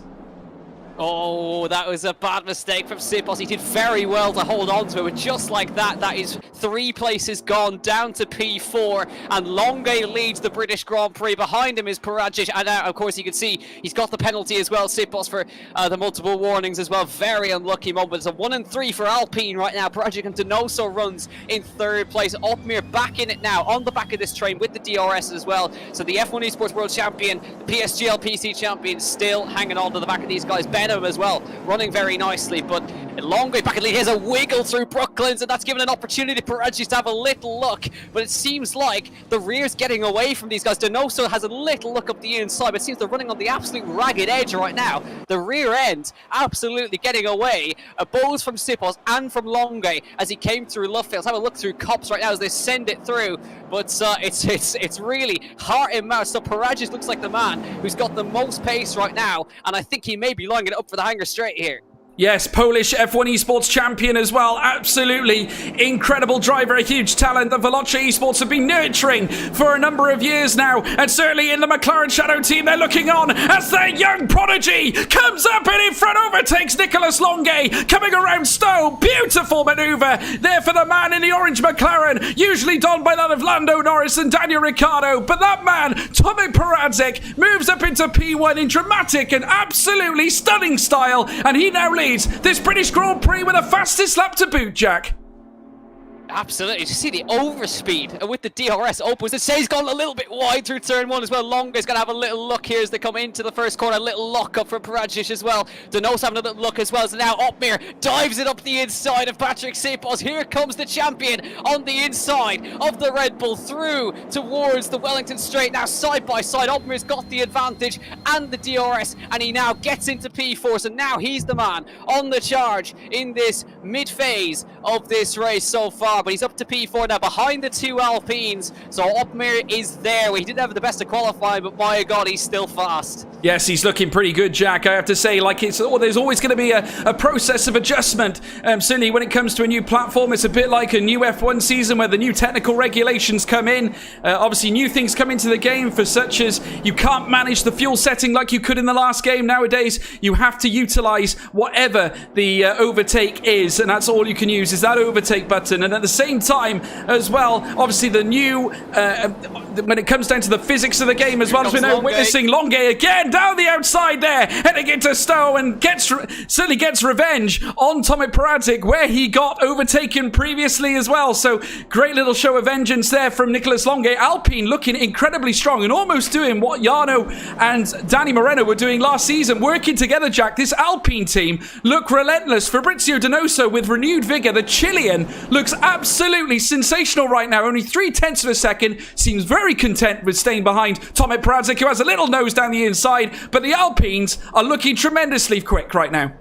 Oh, that was a bad mistake from Sipos. He did very well to hold on to it, but just like that, that is 3 places gone down to P4, and Longe leads the British Grand Prix. Behind him is Perajic, and of course you can see he's got the penalty as well, Sipos, for the multiple warnings as well. Very unlucky moment. It's a 1 and 3 for Alpine right now. Perajic and Donoso runs in 3rd place. Opmir back in it now, on the back of this train with the DRS as well. So the F1 Esports World Champion, the PSGL PC Champion, still hanging on to the back of these guys. Benham as well, running very nicely, but Longe back in lead. Here's a wiggle through Brooklands, and that's given an opportunity for Perajic to have a little look, but it seems like the rear's getting away from these guys. Donoso has a little look up the inside, but it seems they're running on the absolute ragged edge right now. The rear end absolutely getting away, both from Sipos and from Longe as he came through Lovefields. Have a look through Cops right now as they send it through, but it's really heart in mouth. So Perajic looks like the man who's got the most pace right now, and I think he may be lining it up for the hangar straight here. Yes, Polish F1 Esports champion as well. Absolutely incredible driver, a huge talent that Veloce Esports have been nurturing for a number of years now. And certainly in the McLaren Shadow team, they're looking on as their young prodigy comes up and in front, overtakes Nicholas Longe, coming around Stowe. Beautiful maneuver there for the man in the orange McLaren, usually donned by that of Lando Norris and Daniel Ricciardo. But that man, Tommy Perajic, moves up into P1 in dramatic and absolutely stunning style, and he now leads this British Grand Prix with the fastest lap to boot, Jack. Absolutely. You see the overspeed with the DRS opens. It says he's gone a little bit wide through turn 1 as well. Longe's going to have a little look here as they come into the first corner. A little lock up from Perajic as well. Donoso having a little look as well. So now Opmir dives it up the inside of Patrick Sipos. Here comes the champion on the inside of the Red Bull through towards the Wellington Straight. Now side by side, Opmir's got the advantage and the DRS, and he now gets into P4. So now he's the man on the charge in this mid phase of this race so far. but he's up to P4 now behind the two Alpines. So Opmir is there. Well, he didn't have the best of qualifying, but my God, he's still fast. Yes, he's looking pretty good, Jack. I have to say, like, there's always going to be a process of adjustment. Certainly when it comes to a new platform, it's a bit like a new F1 season where the new technical regulations come in. Obviously, new things come into the game, for such as you can't manage the fuel setting like you could in the last game. Nowadays, you have to utilize whatever the overtake is, and that's all you can use is that overtake button. And at the same time, as well, obviously the new, when it comes down to the physics of the game, as well as we're now witnessing Longue again down the outside there, heading into Stowe, and certainly gets revenge on Tomek Pritchett, where he got overtaken previously as well. So great little show of vengeance there from Nicolas Longue. Alpine looking incredibly strong and almost doing what Jarno and Danny Moreno were doing last season, working together, Jack. This Alpine team look relentless. Fabrizio Donoso with renewed vigor. The Chilean looks absolutely sensational right now. Only 0.3 of a second. Seems very content with staying behind Tomek Pritchett, who has a little nose down the inside. But the Alpines are looking tremendously quick right now.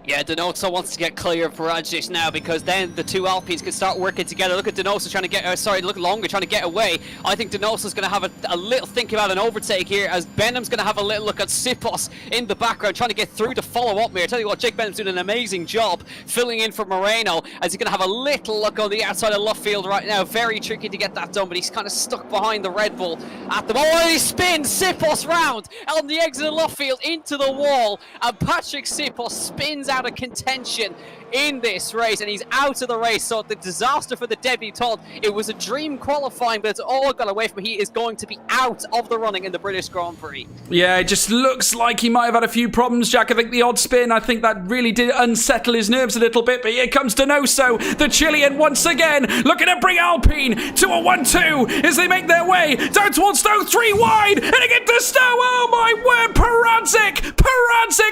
Yeah, Donoso wants to get clear of Pritchett now, because then the two Alpines can start working together. Look at Donoso trying to get, look Longue trying to get away. I think Donoso's going to have a little think about an overtake here, as Benham's going to have a little look at Sipos in the background, trying to get through to follow up here. I tell you what, Jake Benham's doing an amazing job filling in for Moreno, as he's going to have a little look on the outside of Luffield right now. Very tricky to get that done, but he's kind of stuck behind the Red Bull at the moment. Oh, he spins Sipos round on the exit of Luffield into the wall, and Patrick Sipos spins out of contention in this race, and he's out of the race. So the disaster for the debutant. It was a dream qualifying, but it's all got away from him. He is going to be out of the running in the British Grand Prix. Yeah, it just looks like he might have had a few problems, Jack. I think the odd spin, I think that really did unsettle his nerves a little bit. But here comes Donoso, the Chilean, once again looking to bring Alpine to a 1-2 as they make their way down towards Stowe, 3 wide, and again to Stowe. Oh my word, Pritchett,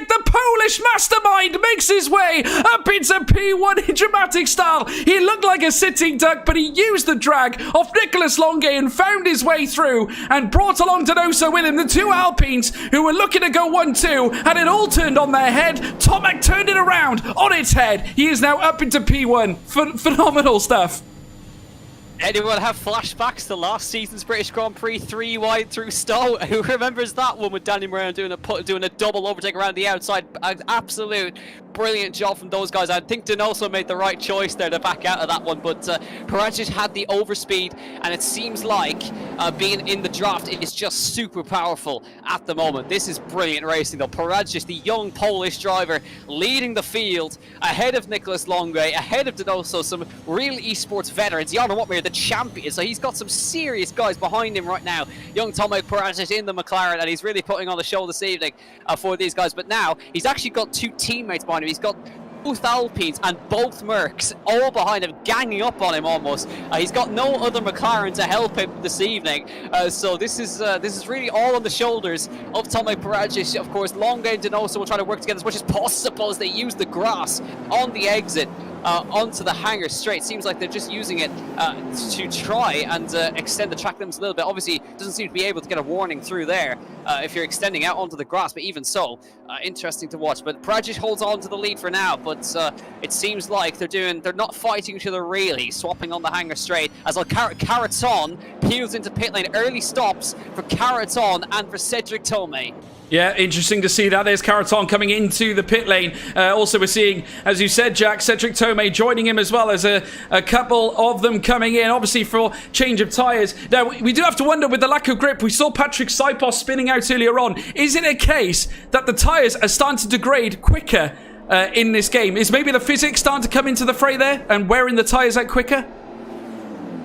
the Polish mastermind, makes his way up into P1 in dramatic style. He looked like a sitting duck, but he used the drag off Nicolas Longue and found his way through and brought along Donoso with him. The two Alpines who were looking to go 1-2 had it all turned on their head. Tomek turned it around on its head. He is now up into P1. Phenomenal stuff. Anyone have flashbacks to last season's British Grand Prix 3 wide through Stowe? Who remembers that one with Danny Moreno doing a double overtake around the outside? An absolute brilliant job from those guys. I think Donoso made the right choice there to back out of that one, but Pritchett had the overspeed, and it seems like being in the draft is just super powerful at the moment. This is brilliant racing though. Pritchett, the young Polish driver, leading the field ahead of Nicolas Longue, ahead of Donoso, some real esports veterans. Jarno Opmir, the champion, so he's got some serious guys behind him right now. Young Tomek Pritchett in the McLaren, and he's really putting on a show this evening for these guys. But now he's actually got two teammates behind him. He's got both Alpines and both Mercs all behind him, ganging up on him almost. He's got no other McLaren to help him this evening, so this is really all on the shoulders of Tomek Pritchett. Of course, Longue and Donoso will try to work together as much as possible as they use the grass on the exit onto the hangar straight. Seems like they're just using it to try and extend the track limits a little bit. Obviously, doesn't seem to be able to get a warning through there if you're extending out onto the grass, but even so, interesting to watch. But Pritchett holds on to the lead for now, but it seems like they're not fighting each other really, swapping on the hangar straight as Caraton peels into pit lane. Early stops for Caraton and for Cedric Tomei. Yeah, interesting to see that. There's Caraton coming into the pit lane. Also, we're seeing, as you said, Jack, Cedric Tomei joining him as well as a couple of them coming in, obviously for change of tyres. Now, we do have to wonder with the lack of grip. We saw Patrick Sipos spinning out earlier on. Is it a case that the tyres are starting to degrade quicker in this game? Is maybe the physics starting to come into the fray there and wearing the tyres out quicker?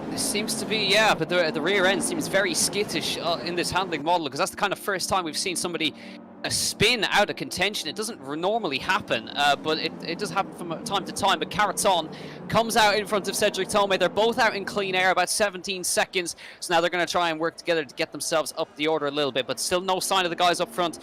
This seems to be, yeah, but the rear end seems very skittish in this handling model, because that's the kind of first time we've seen somebody spin out of contention. It doesn't normally happen, but it does happen from time to time. But Caraton comes out in front of Cedric Tomei. They're both out in clean air, about 17 seconds. So now they're going to try and work together to get themselves up the order a little bit, but still no sign of the guys up front.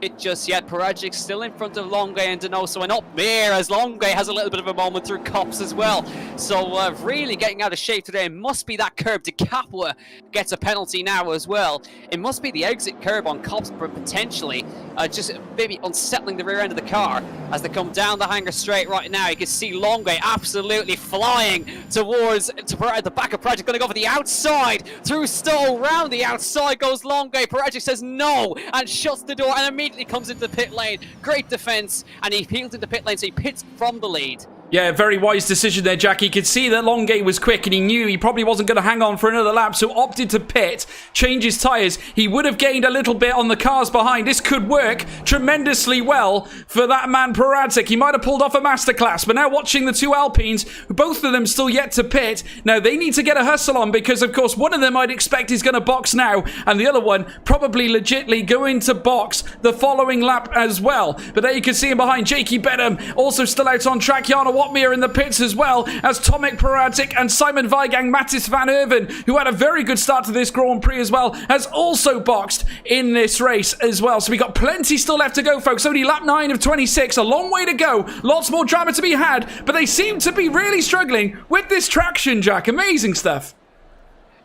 it just yet. Pritchett still in front of Longue and Donoso, and up there as Longue has a little bit of a moment through Cops as well. So really getting out of shape today. It must be that curb. De Capua gets a penalty now as well. It must be the exit curb on Cops potentially, just maybe unsettling the rear end of the car as they come down the hanger straight right now. You can see Longue absolutely flying towards the back of Pritchett, going to go for the outside through Stowe. Round the outside goes Longue. Pritchett says no and shuts the door and immediately comes into the pit lane. Great defense, and he peels into pit lane, so he pits from the lead. Yeah, very wise decision there, Jack. He could see that Longue was quick and he knew he probably wasn't going to hang on for another lap, so opted to pit, change his tyres. He would have gained a little bit on the cars behind. This could work tremendously well for that man Pritchett. He might have pulled off a masterclass, but now watching the two Alpines, both of them still yet to pit. Now, they need to get a hustle on because, of course, one of them I'd expect is going to box now, and the other one probably legitly going to box the following lap as well. But there you can see him behind. Jakey Benham also still out on track. Jana Watmere in the pits as well as Tomek Pritchett and Simon Weigang. Mattis van Herven, who had a very good start to this Grand Prix as well, has also boxed in this race as well. So we got plenty still left to go, folks. Only lap 9 of 26. A long way to go. Lots more drama to be had, but they seem to be really struggling with this traction, Jack. Amazing stuff.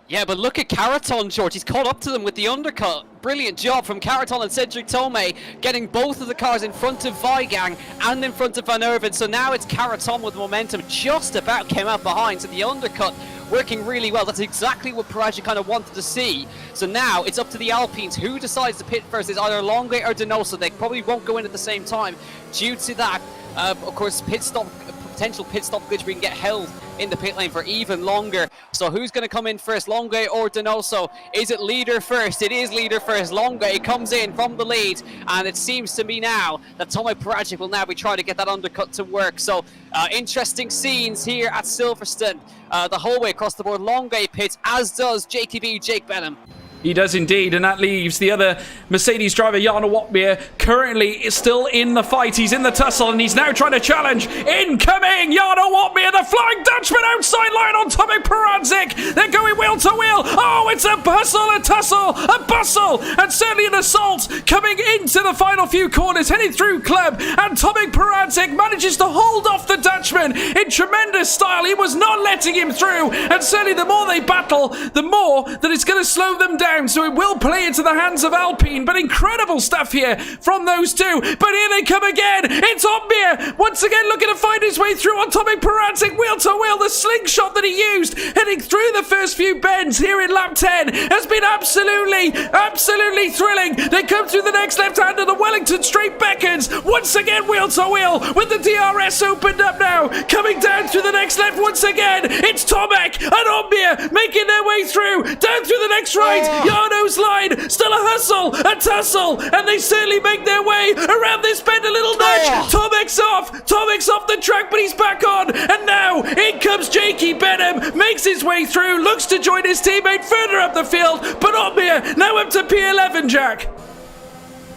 Yeah, but look at Caraton, George. He's caught up to them with the undercut. Brilliant job from Caraton and Cedric Tomei, getting both of the cars in front of Weigang and in front of Van Herven. So now it's Caraton with momentum, just about came out behind. So the undercut working really well. That's exactly what Pritchett kind of wanted to see. So now it's up to the Alpines. Who decides to pit first? It's either Longue or Donoso. They probably won't go in at the same time. Due to that, of course, potential pit stop glitch, we can get held in the pit lane for even longer. So who's going to come in first, Longue or Donoso? Is it leader first? It is leader first. Longue comes in from the lead, and it seems to me now that Tomek Pritchett will now be trying to get that undercut to work. So interesting scenes here at Silverstone. The whole way across the board, Longue pits, as does JKB Jake Benham. He does indeed, and that leaves the other Mercedes driver, Jana Watmere, currently still in the fight. He's in the tussle, and he's now trying to challenge. Incoming, Jana Watmere, the Flying Dutchman outside line on Tomek Pritchett. They're going wheel to wheel. Oh, it's a bustle, a tussle, a bustle, and certainly an assault coming into the final few corners, heading through Club, and Tomek Pritchett manages to hold off the Dutchman in tremendous style. He was not letting him through, and certainly the more they battle, the more that it's going to slow them down. So it will play into the hands of Alpine, but incredible stuff here from those two. But here they come again. It's Watmere once again looking to find his way through on Tomek Pritchett, wheel to wheel. The slingshot that he used heading through the first few bends here in lap 10 has been absolutely thrilling. They come through the next left-hander. The Wellington straight beckons once again, wheel to wheel with the DRS opened up now. Coming down through the next left once again. It's Tomek and Watmere making their way through down through the next right. Jarno's line, still a hustle, a tussle, and they certainly make their way around this bend. A little nudge. Tomek's off the track, but he's back on, and now in comes Jakey Benham, makes his way through, looks to join his teammate further up the field, but Watmere now up to P11, Jack.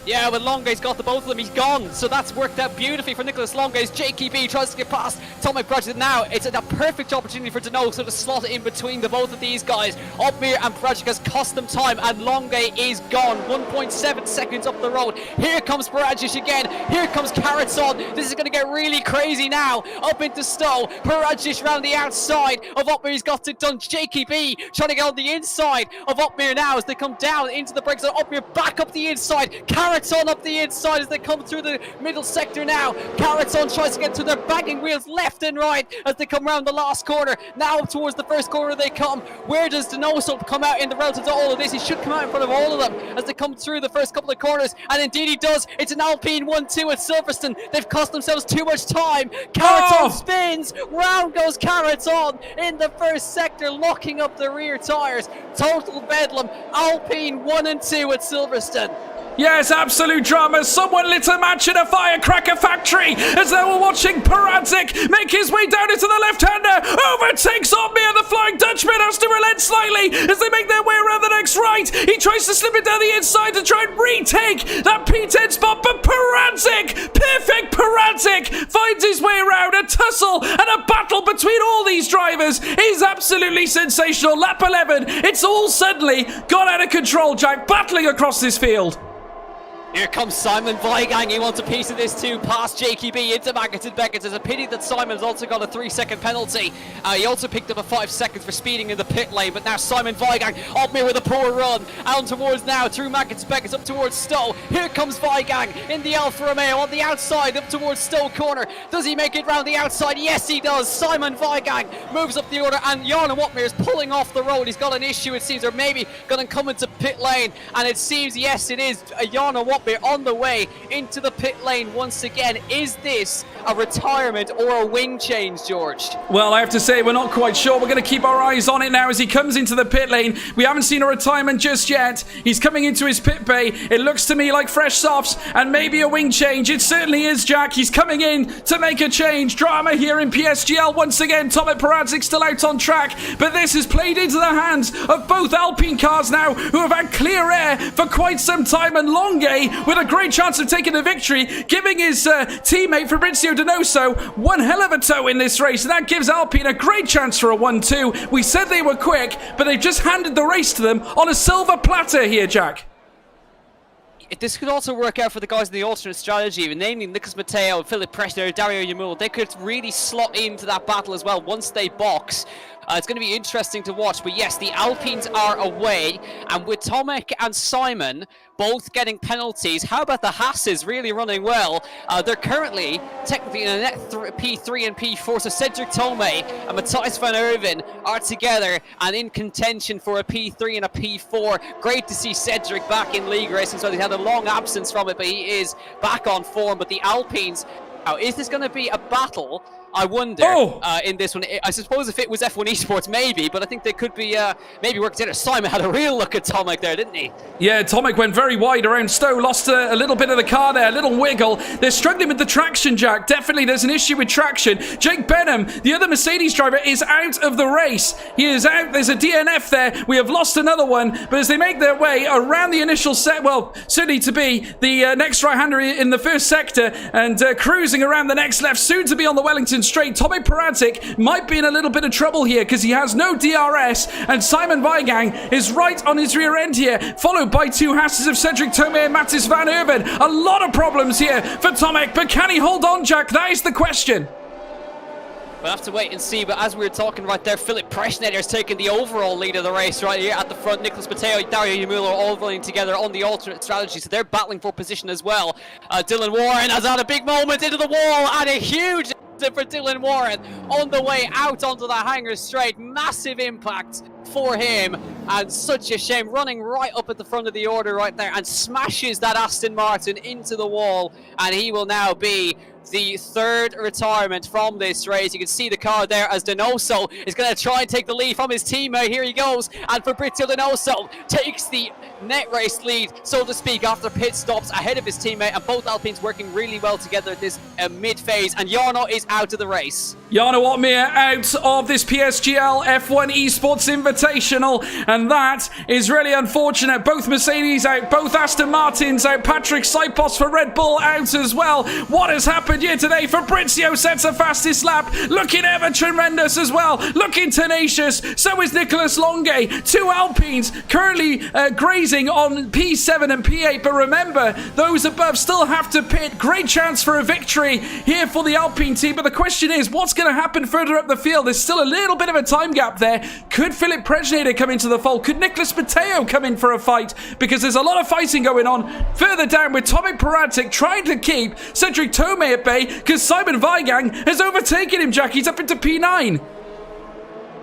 Yeah, but Longue's got the both of them. He's gone. So that's worked out beautifully for Nicholas Longue's. JKB tries to get past Tomek Pritchett. Now it's a perfect opportunity for Donoso to slot in between the both of these guys. Watmere and Pritchett has cost them time, and Longue is gone. 1.7 seconds up the road. Here comes Pritchett again. Here comes Caraton. This is going to get really crazy now. Up into Stowe. Pritchett around the outside of Watmere. He's got it done. JKB trying to get on the inside of Watmere now as they come down into the brakes. Watmere back up the inside. Caraton up the inside as they come through the middle sector now. Caraton tries to get to their bagging wheels left and right as they come around the last corner. Now up towards the first corner they come. Where does Donoso come out in the relative to all of this? He should come out in front of all of them as they come through the first couple of corners, and indeed he does. It's an Alpine 1-2 at Silverstone. They've cost themselves too much time. Caraton spins. Round goes Caraton in the first sector, locking up the rear tyres. Total bedlam. Alpine 1-2 at Silverstone. Yes, absolute drama. Someone lit a match in a firecracker factory as they were watching Pritchett make his way down into the left-hander. Overtakes Watmere. The Flying Dutchman has to relent slightly as they make their way around the next right. He tries to slip it down the inside to try and retake that P10 spot, but perfect Pritchett finds his way around. A tussle and a battle between all these drivers is absolutely sensational. Lap 11, it's all suddenly got out of control, Jack, battling across this field. Here comes Simon Weigang. He wants a piece of this too. Past Jakey B into Maggots and Beckett. It's a pity that Simon's also got a 3-second penalty. He also picked up a 5 seconds for speeding in the pit lane. But now Simon Weigang up here with a poor run. Out towards now through Maggots Beckett up towards Stowe. Here comes Weigang in the Alfa Romeo on the outside up towards Stowe corner. Does he make it round the outside? Yes, he does. Simon Weigang moves up the order, and Jarno Watmere is pulling off the road. He's got an issue, it seems, or maybe going to come into pit lane. And it seems, yes, it is Jarno Watmere on the way into the pit lane once again. Is this a retirement or a wing change, George? Well, I have to say, we're not quite sure. We're going to keep our eyes on it now as he comes into the pit lane. We haven't seen a retirement just yet. He's coming into his pit bay. It looks to me like fresh softs and maybe a wing change. It certainly is, Jack. He's coming in to make a change. Drama here in PSGL once again. Tomek Paradzik still out on track, but this has played into the hands of both Alpine cars now, who have had clear air for quite some time, and Longuet with a great chance of taking the victory, giving his teammate Fabrizio Donoso one hell of a tow in this race, and that gives Alpine a great chance for a 1-2. We said they were quick, but they've just handed the race to them on a silver platter here, Jack. This could also work out for the guys in the alternate strategy, namely Nicholas Matteo, Philip Pritchett, Dario Yamul. They could really slot into that battle as well once they box. It's going to be interesting to watch, but yes, the Alpines are away, and with Tomek and Simon both getting penalties, how about the Haas's really running well? They're currently technically in a net P3 and P4, so Cedric Tome and Matthias van Erven are together and in contention for a P3 and a P4. Great to see Cedric back in league racing, so he's had a long absence from it, but he is back on form. But the Alpines, now, is this going to be a battle? I wonder in this one. I suppose if it was F1 Esports, maybe, but I think they could be maybe working together. Simon had a real look at Tomek there, didn't he? Yeah, Tomek went very wide around Stowe, lost a little bit of the car there, a little wiggle. They're struggling with the traction, Jack. Definitely there's an issue with traction. Jake Benham, the other Mercedes driver, is out of the race. He is out. There's a DNF there. We have lost another one, but as they make their way around the initial set, well, certainly to be the next right-hander in the first sector and cruising around the next left, soon to be on the Wellington straight. Tomek Paradzik might be in a little bit of trouble here because he has no DRS, and Simon Weigang is right on his rear end here, followed by two Haas's of Cedric Tome and Mathis van Erven. A lot of problems here for Tomek, but can he hold on, Jack? That is the question. We'll have to wait and see, but as we were talking right there, Philip Preschneider is taking the overall lead of the race right here at the front. Nicholas Matteo, Dario Yamul are all running together on the alternate strategy, so they're battling for position as well. Dylan Warren has had a big moment into the wall, and a huge for Dylan Warren on the way out onto the hanger straight. Massive impact for him, and such a shame, running right up at the front of the order right there, and smashes that Aston Martin into the wall, and he will now be the third retirement from this race. You can see the car there as Donoso is going to try and take the lead from his teammate. Here he goes, and Fabrizio Donoso takes the net race lead, so to speak, after pit stops ahead of his teammate, and both Alpines working really well together at this mid-phase, and Jarno is out of the race. Jarno Watmere out of this PSGL F1 Esports Invitational, and that is really unfortunate. Both Mercedes out, both Aston Martins out, Patrick Saipos for Red Bull out as well. What has happened here today? Fabrizio sets a fastest lap, looking ever tremendous as well, looking tenacious. So is Nicholas Longuet. Two Alpines currently grazing on P7 and P8, but remember, those above still have to pit. Great chance for a victory here for the Alpine team, but the question is, what's going to happen further up the field? There's still a little bit of a time gap there. Could Philip Preschneider come into the fold? Could Nicholas Matteo come in for a fight? Because there's a lot of fighting going on further down with Tomek Paradzik trying to keep Cedric Tome at bay because Simon Weigang has overtaken him, Jack. He's up into P9.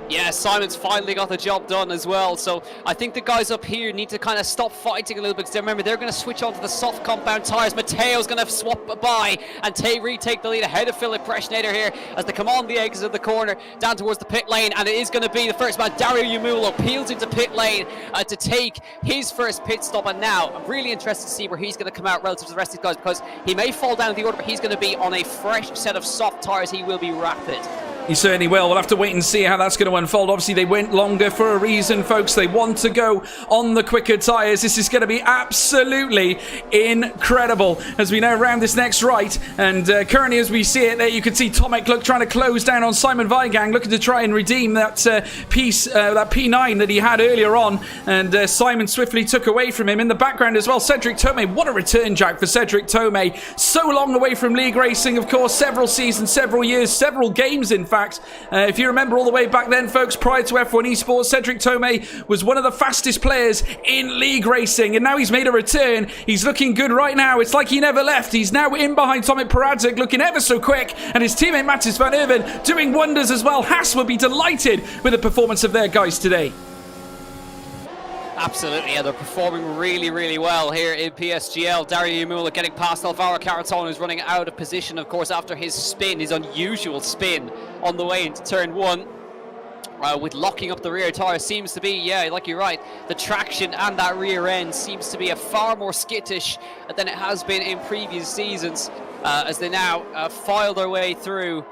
Yeah, Simon's finally got the job done as well, so I think the guys up here need to kind of stop fighting a little bit, because remember, they're going to switch onto the soft compound tyres. Matteo's going to swap by and retake the lead ahead of Philip Preschneider here as they come on the exit of the corner down towards the pit lane, and it is going to be the first man. Dario Yamul peels into pit lane to take his first pit stop, and now I'm really interested to see where he's going to come out relative to the rest of these guys, because he may fall down the order, but he's going to be on a fresh set of soft tyres. He will be rapid. He certainly will. We'll have to wait and see how that's going to unfold. Obviously, they went longer for a reason, folks. They want to go on the quicker tyres. This is going to be absolutely incredible as we now round this next right. And currently, as we see it there, you can see Tomek trying to close down on Simon Weigang, looking to try and redeem that piece, that P9 that he had earlier on. And Simon swiftly took away from him. In the background as well, Cedric Tomei. What a return, Jack, for Cedric Tomei. So long away from league racing, of course. Several seasons, several years, several games, in fact. If you remember all the way back then, folks, prior to F1 Esports, Cedric Tomei was one of the fastest players in league racing, and now he's made a return. He's looking good right now. It's like he never left. He's now in behind Tomek Peradzik, looking ever so quick, and his teammate Mattis van Erven doing wonders as well. Haas will be delighted with the performance of their guys today. Absolutely, yeah, they're performing really, really well here in PSGL. Dario Yamula getting past Alvaro Caraton, who's running out of position, of course, after his spin, his unusual spin on the way into turn one. With locking up the rear tyre seems to be, yeah, like you're right, the traction and that rear end seems to be a far more skittish than it has been in previous seasons as they now file their way through.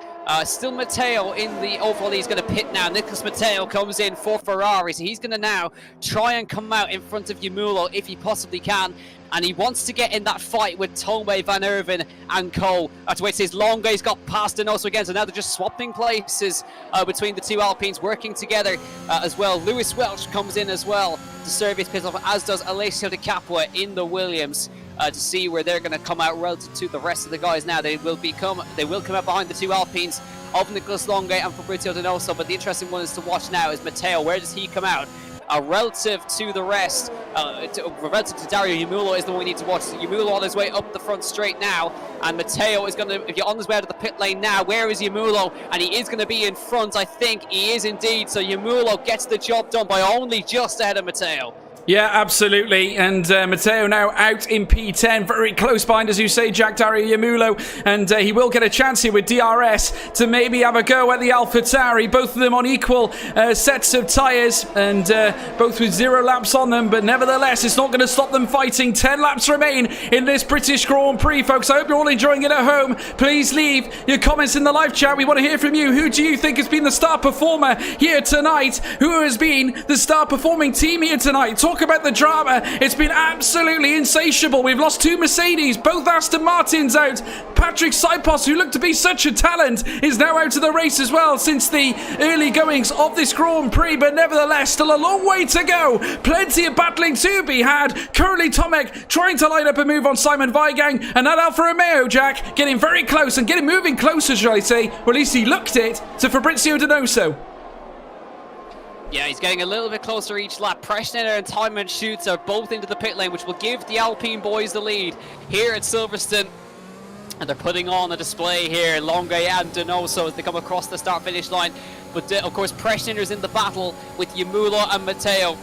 Still Matteo in the overall. He's going to pit now. Nicholas Matteo comes in for Ferrari, so he's going to now try and come out in front of Yamulo if he possibly can, and he wants to get in that fight with Tomei, Van Erven and Cole. That's where it says Longa's got past Denoso again, so now they're just swapping places between the two Alpines, working together as well. Lewis Welch comes in as well to serve his pit off, as does Alessio Di Capua in the Williams. To see where they're going to come out relative to the rest of the guys now. They will come out behind the two Alpines of Nicholas Longa and Fabrizio Donoso, but the interesting one is to watch now is Matteo. Where does he come out? Relative to the rest, relative to Dario Yamulo is the one we need to watch. So Yamulo on his way up the front straight now, and Matteo is going to get on his way out of the pit lane now. Where is Yamulo? And he is going to be in front, I think. He is indeed. So Yamulo gets the job done by only just ahead of Matteo. Yeah, absolutely. And Matteo now out in P10, very close behind, as you say, Jack, Dario Yamulo. And he will get a chance here with DRS to maybe have a go at the AlphaTauri. Both of them on equal sets of tyres and both with 0 laps on them. But nevertheless, it's not going to stop them fighting. 10 laps remain in this British Grand Prix, folks. I hope you're all enjoying it at home. Please leave your comments in the live chat. We want to hear from you. Who do you think has been the star performer here tonight? Who has been the star performing team here tonight? Talk about the drama. It's been absolutely insatiable. We've lost 2 Mercedes, both Aston Martins out. Patrick Saipos, who looked to be such a talent, is now out of the race as well since the early goings of this Grand Prix, but nevertheless still a long way to go. Plenty of battling to be had. Currently Tomek trying to line up a move on Simon Weigang, and that Alfa Romeo, Jack, getting very close and getting moving closer, shall I say, or at least he looked it, to Fabrizio Donoso. Yeah, he's getting a little bit closer each lap. Preschneider and Timon Schutz are both into the pit lane, which will give the Alpine boys the lead here at Silverstone. And they're putting on a display here, Longa and Donoso, as they come across the start-finish line. But of course, Preschneider's in the battle with Yamulo and Matteo.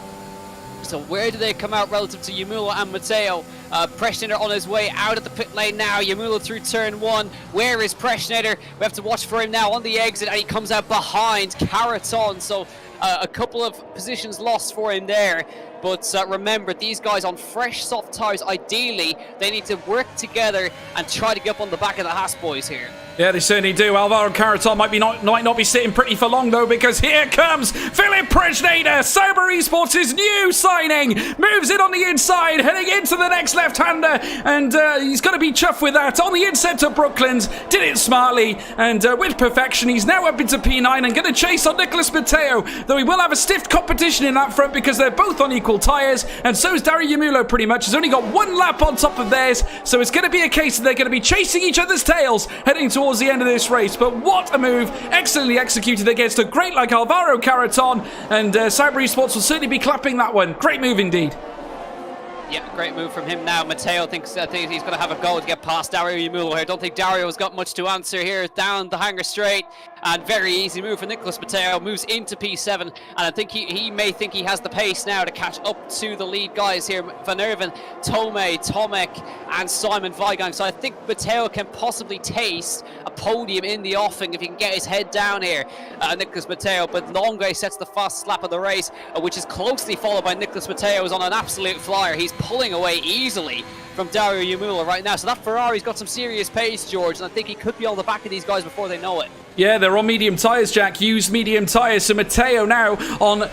So where do they come out relative to Yamulo and Matteo? Preschneider on his way out of the pit lane now. Yamulo through turn 1. Where is Preschneider? We have to watch for him now on the exit, and he comes out behind Caraton. So a couple of positions lost for him there. But remember, these guys on fresh, soft tyres, ideally, they need to work together and try to get up on the back of the Haas boys here. Yeah, they certainly do. Alvaro Caraton might not be sitting pretty for long, though, because here comes Philip Preschneider, Sauber Esports' new signing. Moves in on the inside, heading into the next left-hander, and he's going to be chuffed with that. On the inside to Brooklands, did it smartly, and with perfection. He's now up into P9 and going to chase on Nicholas Matteo, though he will have a stiff competition in that front because they're both on equal tyres, and so is Dario Yamulo pretty much. He's only got 1 lap on top of theirs, so it's going to be a case that they're going to be chasing each other's tails heading towards the end of this race. But what a move, excellently executed against a great like Alvaro Caraton, and Sauber Esports will certainly be clapping that one. Great move indeed. Yeah, great move from him now. Matteo thinks he's going to have a go to get past Dario Yamulo here. I don't think Dario's got much to answer here. Down the hanger straight, and very easy move for Nicholas Matteo. Moves into P7, and I think he may think he has the pace now to catch up to the lead guys here. Van Erven, Tomei, Tomek, and Simon Weigang. So I think Matteo can possibly taste a podium in the offing if he can get his head down here. Nicholas Matteo, but Longa sets the fastest lap of the race, which is closely followed by Nicholas Matteo, who's on an absolute flyer. He's pulling away easily from Dario Yamula right now. So that Ferrari's got some serious pace, George, and I think he could be on the back of these guys before they know it. Yeah, they're on medium tyres, Jack. Used medium tyres. So Matteo now on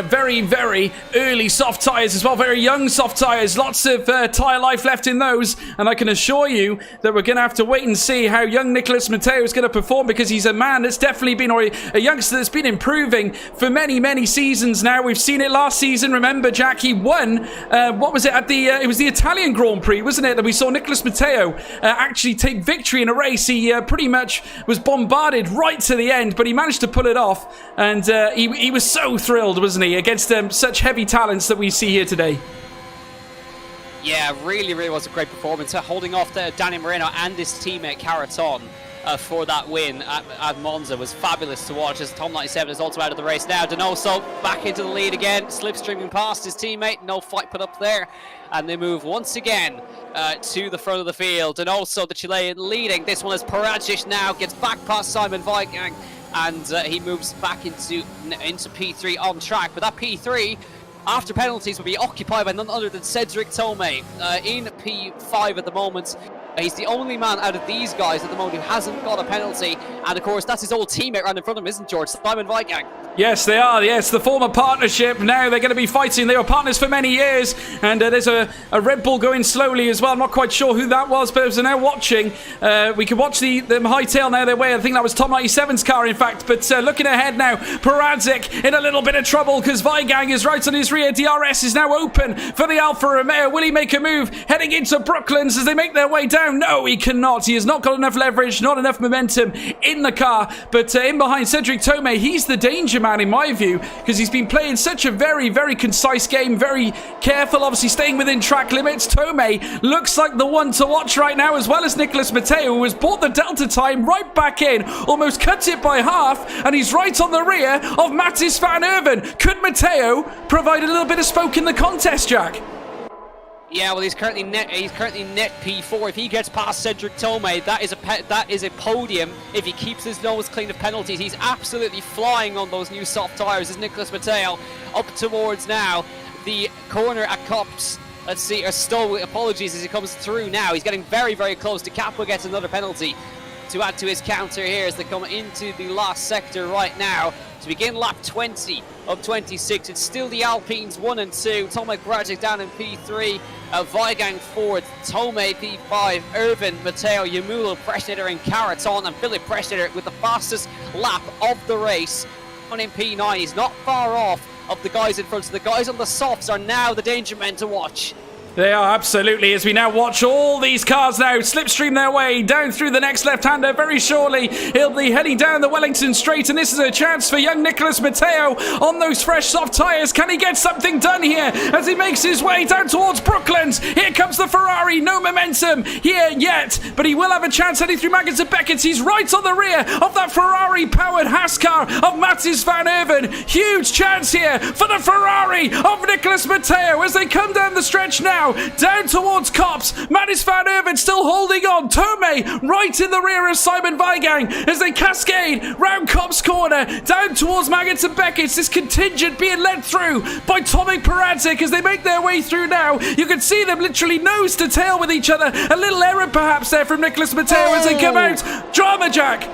very, very early soft tyres as well. Very young soft tyres. Lots of tyre life left in those. And I can assure you that we're going to have to wait and see how young Nicholas Matteo is going to perform, because he's a man that's definitely been, or a youngster that's been improving for many, many seasons now. We've seen it last season. Remember, Jack, he won, what was it, at the, it was the Italian Grand Prix, wasn't it? That we saw Nicholas Matteo actually take victory in a race. He pretty much was bombarded right to the end, but he managed to pull it off, and he was so thrilled, wasn't he, against such heavy talents that we see here today. Yeah, really was a great performance, holding off Danny Moreno and his teammate Caraton for that win at Monza was fabulous to watch, as Tom 97 is also out of the race now. Donoso back into the lead again, slipstreaming past his teammate, no fight put up there, and they move once again to the front of the field. Donoso, the Chilean, leading. This one is Pritchett now, gets back past Simon Weigang, and he moves back into P3 on track. But that P3, after penalties, will be occupied by none other than Cedric Tomei in P5 at the moment. He's the only man out of these guys at the moment who hasn't got a penalty, and of course that's his old teammate right in front of him, isn't George? Simon Weigang. Yes, they are. Yes, the former partnership. Now they're going to be fighting. They were partners for many years, and there's a Red Bull going slowly as well. I'm not quite sure who that was, but as we're now watching, we can watch them hightail now their way. I think that was Tom 97's car, in fact. But looking ahead now, Pritchett in a little bit of trouble because Weigang is right on his rear. DRS is now open for the Alfa Romeo. Will he make a move heading into Brooklands as they make their way down? No, he cannot. He has not got enough leverage, not enough momentum in the car. But in behind Cedric Tomei, he's the danger man in my view, because he's been playing such a very, very concise game, very careful, obviously staying within track limits. Tomei looks like the one to watch right now, as well as Nicholas Matteo, who has brought the delta time right back in, almost cut it by half, and he's right on the rear of Mattis van Erven. Could Matteo provide a little bit of spoke in the contest, Jack? Yeah, well, he's currently net P4. If he gets past Cedric Tomei, that is a podium. If he keeps his nose clean of penalties, he's absolutely flying on those new soft tyres. As Nicholas Matteo up towards now the corner at Cops. Let's see, Stowe, apologies as he comes through now. He's getting very, very close. Capo gets another penalty to add to his counter here as they come into the last sector right now to begin lap 20 of 26. It's still the Alpines 1 and 2. Tomei Pritchett down in P3. Weigang fourth. Tomei P5. Ervin, Matteo, Yamula, Preschnitter and Caraton. And Philip Preschnitter with the fastest lap of the race. On in P9. He's not far off of the guys in front. So the guys on the softs are now the danger men to watch. They are, absolutely, as we now watch all these cars now slipstream their way down through the next left-hander. Very shortly, he'll be heading down the Wellington Straight, and this is a chance for young Nicholas Matteo on those fresh soft tyres. Can he get something done here as he makes his way down towards Brooklands? Here comes the Ferrari, no momentum here yet, but he will have a chance heading through Maggotts and Beckett's. He's right on the rear of that Ferrari-powered Haas car of Mattis van Erven. Huge chance here for the Ferrari of Nicholas Matteo as they come down the stretch now. Down towards Cops. Mattis van Erven still holding on. Tomei right in the rear of Simon Weigang as they cascade round Cops corner down towards Maggotts and Beckett's. This contingent being led through by Tomei Pritchett as they make their way through now. You can see them literally nose to tail with each other. A little error perhaps there from Nicholas Matteo as they come out. Drama, Jack.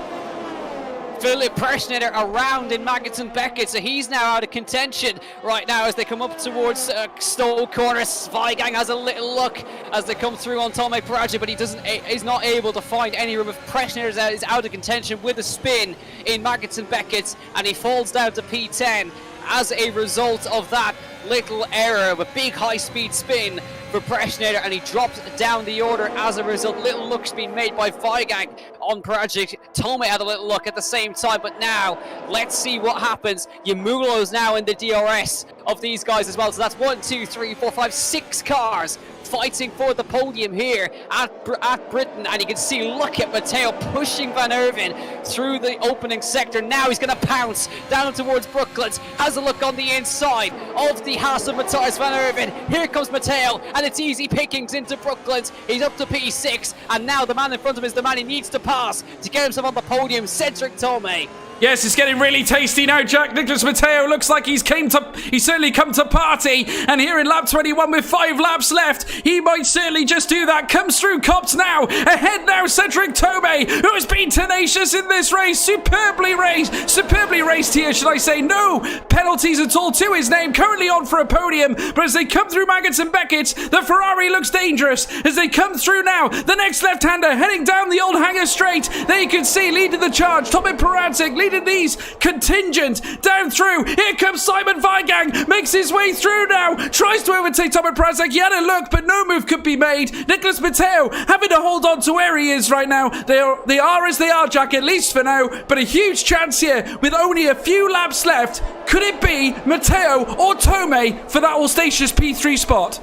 Philip Preschnitter around in Maggotts and Beckett, so he's now out of contention right now as they come up towards Stowe corner. Weigang has a little look as they come through on Tomei Pritchett, but he's not able to find any room. If Preschnitter is out of contention with a spin in Maggotts and Beckett, and he falls down to P10 as a result of that little error, a big high-speed spin for Preschnitter, and he drops down the order as a result. Little looks being made by Weigang on Pritchett. Tomei had a little look at the same time, but now let's see what happens. Yamulo's now in the DRS of these guys as well, so that's 1, 2, 3, 4, 5, 6 cars fighting for the podium here at Britain, and you can see, look at Matteo pushing Van Erven through the opening sector. Now he's going to pounce down towards Brooklands, has a look on the inside of the Haas of Matthijs Van Erven. Here comes Matteo, and it's easy pickings into Brooklands. He's up to P6, and now the man in front of him is the man he needs to pass to get himself on the podium, Cedric Tomei. Yes, it's getting really tasty now, Jack. Nicholas Matteo looks like he's certainly come to party. And here in lap 21 with 5 laps left, he might certainly just do that. Comes through Cops now. Ahead now, Cedric Tomei, who has been tenacious in this race. Superbly raced here, should I say. No penalties at all to his name. Currently on for a podium. But as they come through Maggots and Beckett's, the Ferrari looks dangerous. As they come through now, the next left-hander heading down the old hangar straight. There you can see, leading the charge, Tomek Peradzik, leading these contingent down through. Here comes Simon Weigang, makes his way through now, tries to overtake Tomek Peradzik. He had a look, but no move could be made. Nicholas Matteo having to hold on to where he is right now. They are as they are, Jack, at least for now, but a huge chance here with only a few laps left. Could it be Matteo or Tomei for that All-Statius P3 spot?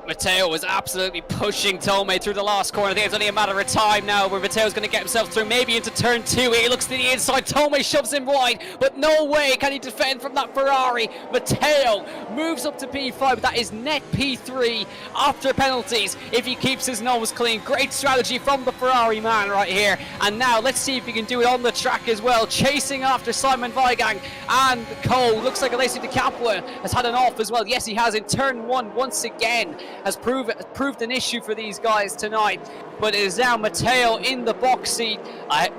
Matteo was absolutely pushing Tomei through the last corner. I think it's only a matter of time now where Matteo's going to get himself through, maybe into turn 2. He looks to the inside. Tomei shoves him wide, but no way can he defend from that Ferrari. Matteo moves up to P5, but that is net P3 after penalties if he keeps his nose clean. Great strategy from the Ferrari man right here. And now let's see if he can do it on the track as well. Chasing after Simon Weigang and Cole. Looks like Alessi De Capua has had an off as well. Yes, he has in turn 1 once again. Has proved an issue for these guys tonight, but it is now Matteo in the box seat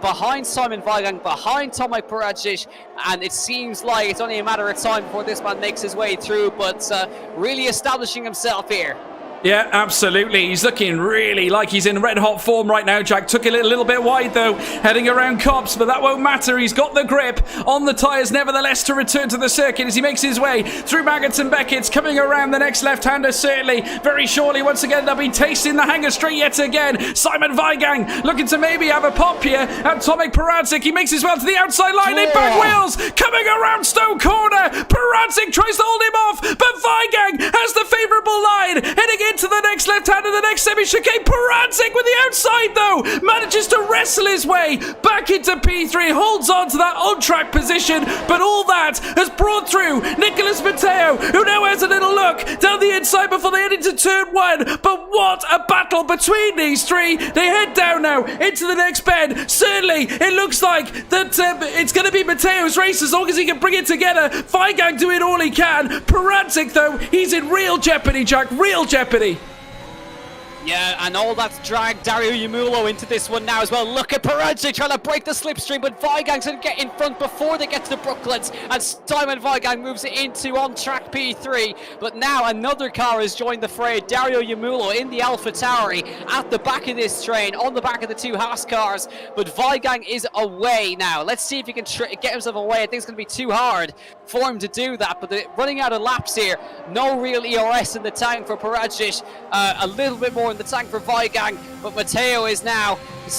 behind Simon Weigang, behind Tomek Peradzik, and it seems like it's only a matter of time before this man makes his way through, but really establishing himself here. Yeah, absolutely. He's looking really like he's in red-hot form right now, Jack. Took it a little bit wide, though, heading around Cops, but that won't matter. He's got the grip on the tyres, nevertheless, to return to the circuit as he makes his way through Maggots and Beckett's, coming around the next left-hander, certainly. Very surely, once again, they'll be tasting the hangar straight yet again. Simon Weigang looking to maybe have a pop here at Tomek Peradzik. He makes his way to the outside line. They back wheels, coming around Stowe Corner. Peradzik tries to hold him off, but Weigang has the favourable line, heading into the next left-hander, the next semi-chicane. Peradzik with the outside, though, manages to wrestle his way back into P3, holds on to that on-track position, but all that has brought through Nicholas Matteo, who now has a little look down the inside before they head into turn 1. But what a battle between these three. They head down now into the next bend. Certainly, it looks like that it's going to be Matteo's race as long as he can bring it together. Weigang doing all he can. Peradzik, though, he's in real jeopardy, Jack, real jeopardy. Yeah, and all that's dragged Dario Yamulo into this one now as well. Look at Peradzik trying to break the slipstream, but Weigang's going to get in front before they get to the Brooklands, and Simon Weigang moves it into on-track P3. But now another car has joined the fray. Dario Yamulo in the Alpha Tauri at the back of this train, on the back of the two Haas cars. But Weigang is away now. Let's see if he can get himself away. I think it's going to be too hard for him to do that, but they're running out of laps here. No real ERS in the tank for Peradzik. A little bit more in the tank for Weigang, but Matteo is now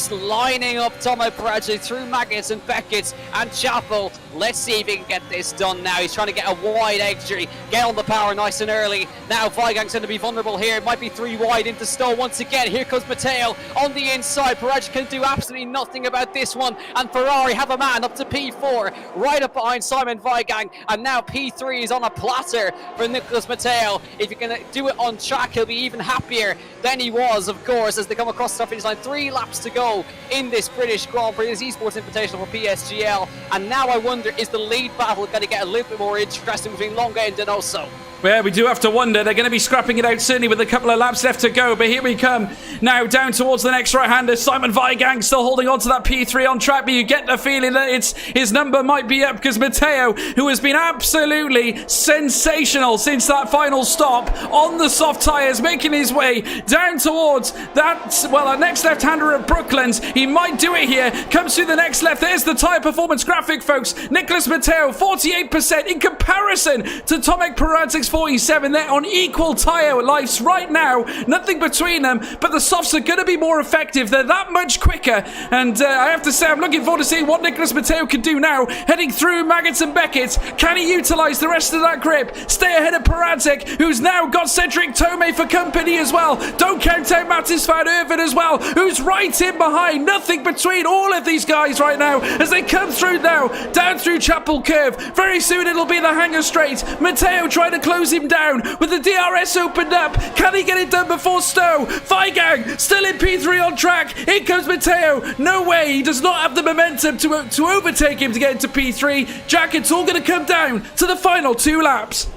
lining up Tomek Peradzik through Maggots and Beckett's and Chapel. Let's see if he can get this done now. He's trying to get a wide entry, get on the power nice and early. Now Weigang's going to be vulnerable here. It might be 3 wide into Stowe once again. Here comes Matteo on the inside. Peradzik can do absolutely nothing about this one, and Ferrari have a man up to P4, right up behind Simon Weigang, and now P3 is on a platter for Nicholas Matteo. If he can do it on track, he'll be even happier than he was, of course, as they come across the finish line. 3 laps to go in this British Grand Prix, this Esports Invitational for PSGL, and now I wonder, is the lead battle going to get a little bit more interesting between Longa and Donoso? Yeah, we do have to wonder. They're going to be scrapping it out, certainly with a couple of laps left to go. But here we come now down towards the next right-hander. Simon Weigang still holding on to that P3 on track, but you get the feeling that his number might be up, because Matteo, who has been absolutely sensational since that final stop on the soft tyres, making his way down towards that, well, our next left-hander at Brooklands. He might do it here. Comes through the next left. There's the tyre performance graphic, folks. Nicholas Matteo, 48% in comparison to Tomek Peradzik's 47. They're on equal tyre lives right now. Nothing between them, but the softs are going to be more effective. They're that much quicker, and I have to say, I'm looking forward to seeing what Nicholas Matteo can do now, heading through Maggots and Beckett's. Can he utilise the rest of that grip? Stay ahead of Peradzik, who's now got Cedric Tomei for company as well. Don't count out Mattis van Erven as well, who's right in behind. Nothing between all of these guys right now as they come through now, down through Chapel Curve. Very soon it'll be the hangar straight. Matteo trying to close slows him down with the DRS opened up. Can he get it done before Stowe? Weigang still in P3 on track. In comes Matteo. No way. He does not have the momentum to overtake him to get into P3. Jack, it's all going to come down to the final 2 laps.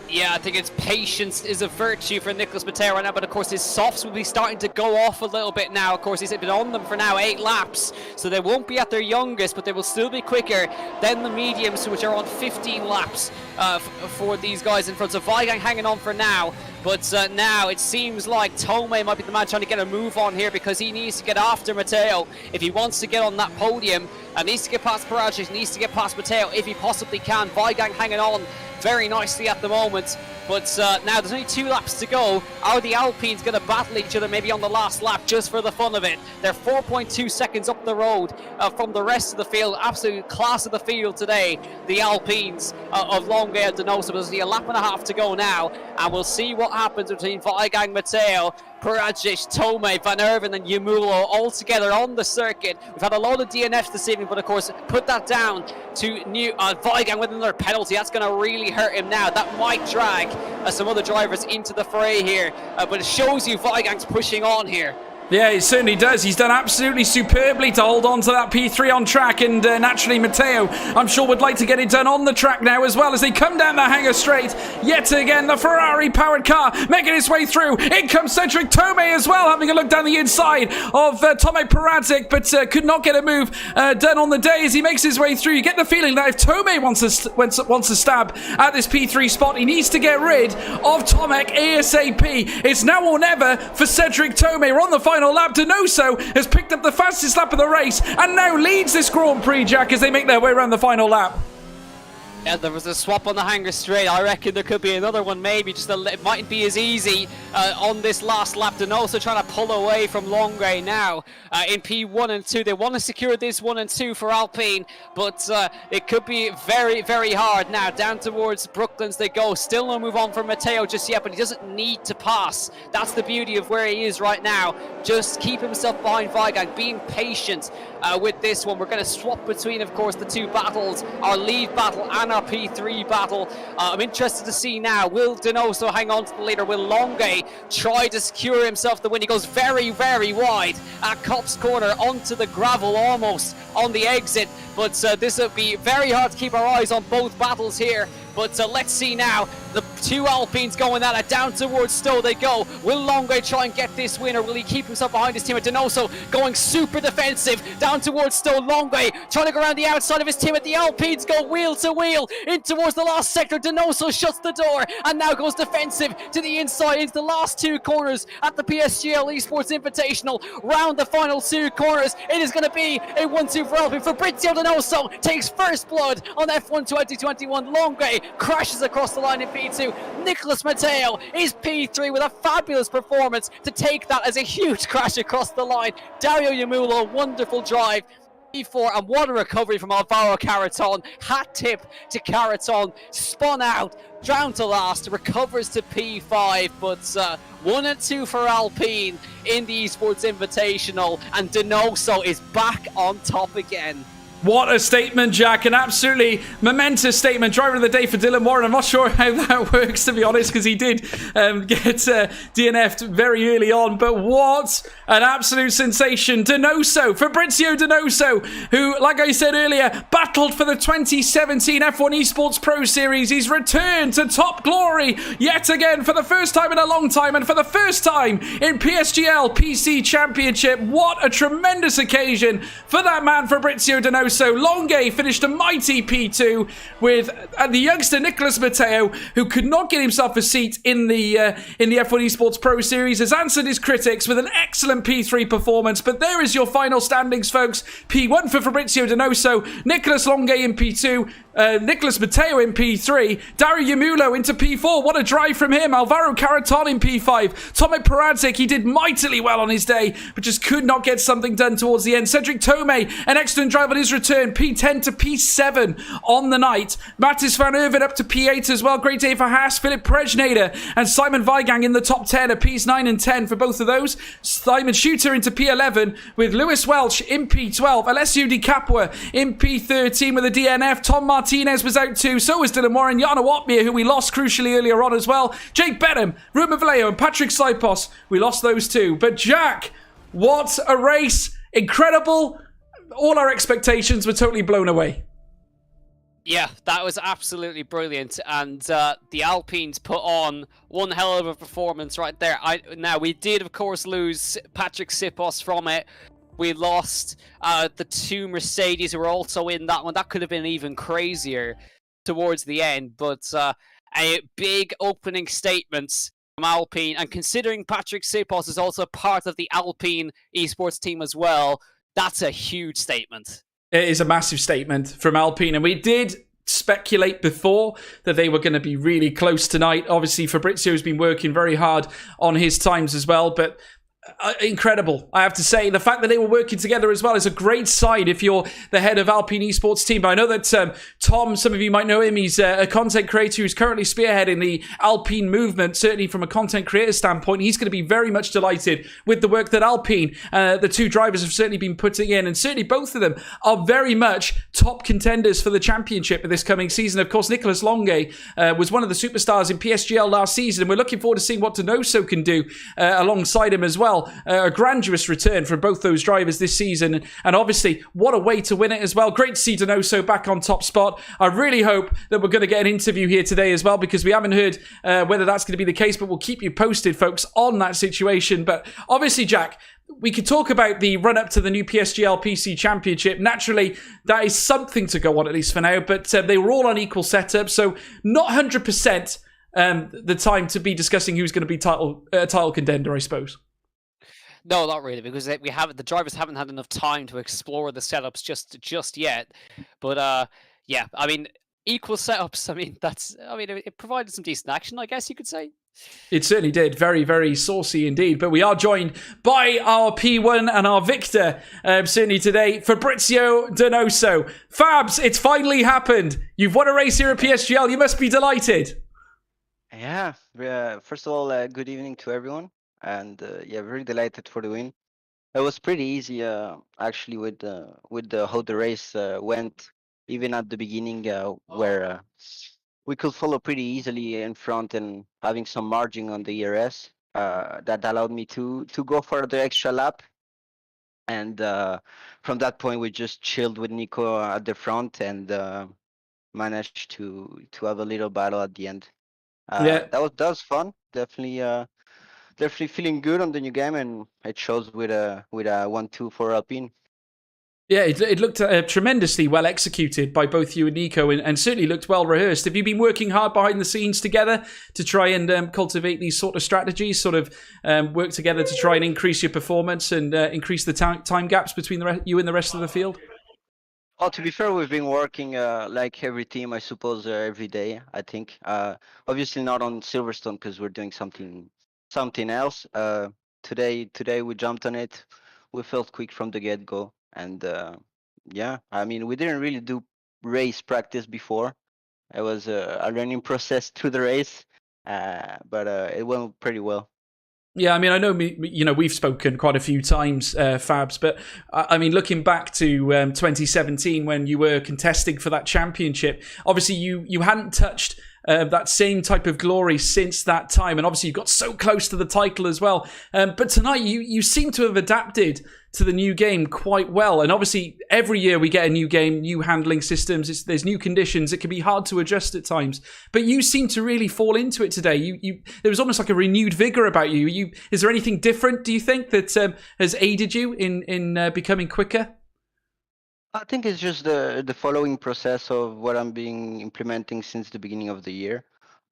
Yeah, I think it's patience is a virtue for Nicholas Matteo right now, but of course his softs will be starting to go off a little bit now. Of course, he's been on them for now 8 laps, so they won't be at their youngest, but they will still be quicker than the mediums, which are on 15 laps for these guys in front. So Weigang hanging on for now, but now it seems like Tomei might be the man trying to get a move on here, because he needs to get after Matteo if he wants to get on that podium. Needs to get past Pritchett, needs to get past Matteo if he possibly can. Weigang hanging on very nicely at the moment, but now there's only 2 laps to go. Are the Alpines going to battle each other maybe on the last lap just for the fun of it? They're 4.2 seconds up the road from the rest of the field. Absolute class of the field today, the Alpines of Longueuil and Denosa. There's only a lap and a half to go now, and we'll see what happens between Weigang, Matteo, Pritchett, Tomei, Van Erven and Yamulo all together on the circuit. We've had a lot of DNFs this evening, but of course put that down to Weigang with another penalty. That's going to really hurt him now. That might drag some other drivers into the fray here, but it shows you Weigang's pushing on here. Yeah, it certainly does. He's done absolutely superbly to hold on to that P3 on track, and naturally Matteo, I'm sure, would like to get it done on the track now as well as they come down the hangar straight. Yet again, the Ferrari-powered car making its way through. In comes Cedric Tomei as well, having a look down the inside of Tomek Peradžić, but could not get a move done on the day as he makes his way through. You get the feeling that if Tomei wants a stab at this P3 spot, he needs to get rid of Tomek ASAP. It's now or never for Cedric Tomei. We're on the final lap. Denoso has picked up the fastest lap of the race and now leads this Grand Prix, Jack, as they make their way around the final lap. Yeah, there was a swap on the hangar straight. I reckon there could be another one, maybe. It mightn't be as easy on this last lap. Denoso trying to pull away from Longueuil now in P1 and 2. They want to secure this 1 and 2 for Alpine, but it could be very, very hard now. Down towards Brooklands they go. Still no move on from Matteo just yet, but he doesn't need to pass. That's the beauty of where he is right now. Just keep himself behind Weigang, being patient with this one. We're going to swap between, of course, the 2 battles, our lead battle and our P3 battle. I'm interested to see now, will Denoso hang on to the leader? Will Longueuil try to secure himself the win? He goes very, very wide at Copse Corner onto the gravel, almost on the exit, but this will be very hard to keep our eyes on both battles here. But let's see now, the 2 Alpines going at it, down towards Stowe they go. Will Longueuil try and get this win, or will he keep himself behind his teammate? Denoso going super defensive, down towards Stowe. Longueuil trying to go around the outside of his teammate. The Alpines go wheel to wheel in towards the last sector. Denoso shuts the door and now goes defensive to the inside into the last 2 corners at the PSGL Esports Invitational. Round the final 2 corners, it is going to be a 1-2 for Alpine. Fabrizio Denoso takes first blood on F1 2021. Longueuil crashes across the line in P2. Nicholas Matteo is P3 with a fabulous performance to take that as a huge crash across the line. Dario Yamulo, wonderful drive. P4, and what a recovery from Alvaro Caraton. Hat tip to Caraton, spun out, down to last, recovers to P5, but 1 and 2 for Alpine in the Esports Invitational, and Denoso is back on top again. What a statement, Jack. An absolutely momentous statement. Driver of the day for Dylan Warren. I'm not sure how that works, to be honest, because he did get DNF'd very early on. But what an absolute sensation. Denoso, Fabrizio Denoso, who, like I said earlier, battled for the 2017 F1 Esports Pro Series. He's returned to top glory yet again for the first time in a long time, and for the first time in PSGL PC Championship. What a tremendous occasion for that man, Fabrizio Denoso. Longueuil finished a mighty P2 with the youngster Nicholas Matteo, who could not get himself a seat in the F1 Esports Pro Series, has answered his critics with an excellent P3 performance. But there is your final standings, folks. P1 for Fabrizio Denoso, Nicholas Longueuil in P2, Nicholas Matteo in P3, Dario Yamulo into P4. What a drive from him. Alvaro Caraton in P5. Tomek Peradžić, he did mightily well on his day, but just could not get something done towards the end. Cedric Tomei, an excellent drive on his return, P10 to P7 on the night. Mattis van Erven up to P8 as well. Great day for Haas, Philip Prejnader and Simon Weigang in the top 10 at Ps 9 and 10 for both of those. Simon Shooter into P11 with Lewis Welch in P12. Alessio Di Capua in P13 with a DNF. Tom Martinez was out too. So was Dylan Warren. Jana Watmere, who we lost crucially earlier on as well. Jake Benham, Ruben Vallejo and Patrick Saipos. We lost those two. But Jack, what a race. Incredible. All our expectations were totally blown away. Yeah, that was absolutely brilliant, and the Alpines put on one hell of a performance right there. Now, we did, of course, lose Patrick Sipos from it. We lost the two Mercedes who were also in that one. That could have been even crazier towards the end, but a big opening statement from Alpine, and considering Patrick Sipos is also part of the Alpine esports team as well, that's a huge statement. It is a massive statement from Alpine, and we did speculate before that they were going to be really close tonight. Obviously, Fabrizio has been working very hard on his times as well, but incredible, I have to say. The fact that they were working together as well is a great sign if you're the head of Alpine esports team. But I know that Tom, some of you might know him, he's a content creator who's currently spearheading the Alpine movement, certainly from a content creator standpoint. He's going to be very much delighted with the work that Alpine, the two drivers, have certainly been putting in, and certainly both of them are very much top contenders for the championship of this coming season. Of course, Nicolas Longue was one of the superstars in PSGL last season, and we're looking forward to seeing what Donoso can do alongside him as well. A grandiose return for both those drivers this season, and obviously what a way to win it as well. Great to see Donoso back on top spot. I really hope that we're going to get an interview here today as well, because we haven't heard whether that's going to be the case, but we'll keep you posted, folks, on that situation. But obviously, Jack, we could talk about the run-up to the new PSGL PC Championship. Naturally, that is something to go on, at least for now, but they were all on equal setup, so not 100% the time to be discussing who's going to be title contender, I suppose. No, not really, because the drivers haven't had enough time to explore the setups just yet. But yeah, I mean, equal setups. I mean, it provided some decent action, I guess you could say. It certainly did. Very, very saucy indeed. But we are joined by our P1 and our victor, certainly today, Fabrizio Donoso. Fabs, it's finally happened. You've won a race here at PSGL. You must be delighted. Yeah. First of all, good evening to everyone. And yeah, very delighted for the win. It was pretty easy, actually, with how the race went. Even at the beginning, where we could follow pretty easily in front and having some margin on the ERS, that allowed me to go for the extra lap. And from that point, we just chilled with Nico at the front and managed to have a little battle at the end. Yeah, that was fun. Definitely feeling good on the new game, and it shows with a 1-2 for Alpine. Yeah, it looked tremendously well executed by both you and Nico, and certainly looked well rehearsed. Have you been working hard behind the scenes together to try and cultivate these sort of strategies, sort of work together to try and increase your performance and increase the time gaps between you and the rest of the field? Oh, to be fair, we've been working like every team, I suppose, every day, I think. Obviously not on Silverstone because we're doing something else. Today we jumped on it. We felt quick from the get-go, and yeah, I mean, we didn't really do race practice before. It was a learning process through the race, but it went pretty well. Yeah, I mean, I know we've spoken quite a few times, Fabs, but I mean, looking back to 2017 when you were contesting for that championship, obviously you hadn't touched that same type of glory since that time, and obviously you got so close to the title as well. But tonight you seem to have adapted to the new game quite well, and obviously every year we get a new game, new handling systems. There's new conditions. It can be hard to adjust at times, but you seem to really fall into it today. There was almost like a renewed vigor about you. Is there anything different, do you think, that has aided you in becoming quicker? I think it's just the following process of what I'm being implementing since the beginning of the year.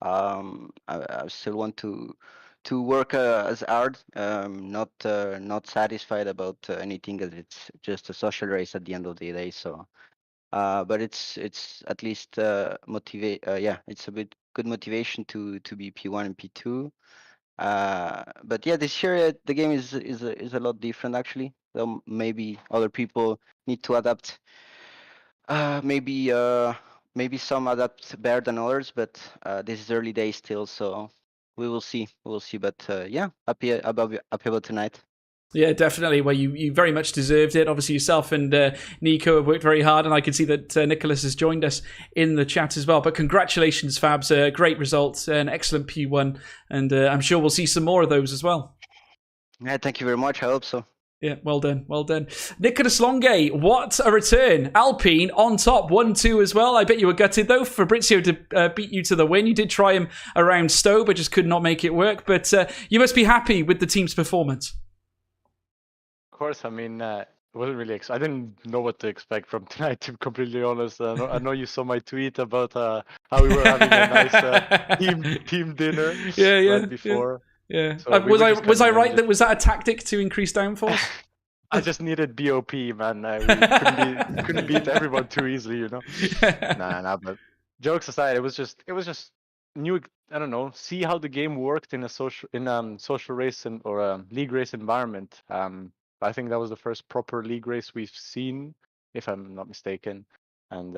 I still want to work as hard, not satisfied about anything, as it's just a social race at the end of the day. So, but it's at least motivate. Yeah, it's a bit good motivation to be P1 and P2. But yeah, this year the game is a lot different actually. So maybe other people need to adapt Maybe some adapt better than others, but this is early days still, so we will see. We will see. But yeah, happy about tonight. Yeah, definitely. Well, you very much deserved it. Obviously, yourself and Nico have worked very hard, and I can see that Nicholas has joined us in the chat as well. But congratulations, Fabs. Great results, an excellent P1, and I'm sure we'll see some more of those as well. Yeah, thank you very much. I hope so. Yeah, well done, well done. Nicholas Longay, what a return. Alpine on top, 1-2 as well. I bet you were gutted, though, for Fabrizio to beat you to the win. You did try him around Stowe, but just could not make it work. But you must be happy with the team's performance. Of course, I mean, it wasn't really. I didn't know what to expect from tonight. To be completely honest, I know you saw my tweet about how we were having a nice team dinner right before. Yeah. So was I right? Was that a tactic to increase downforce? I just needed BOP, man. We couldn't beat everyone too easily, you know. Nah. But jokes aside, it was just new. I don't know. See how the game worked in a social race or league race environment. I think that was the first proper league race we've seen, if I'm not mistaken. And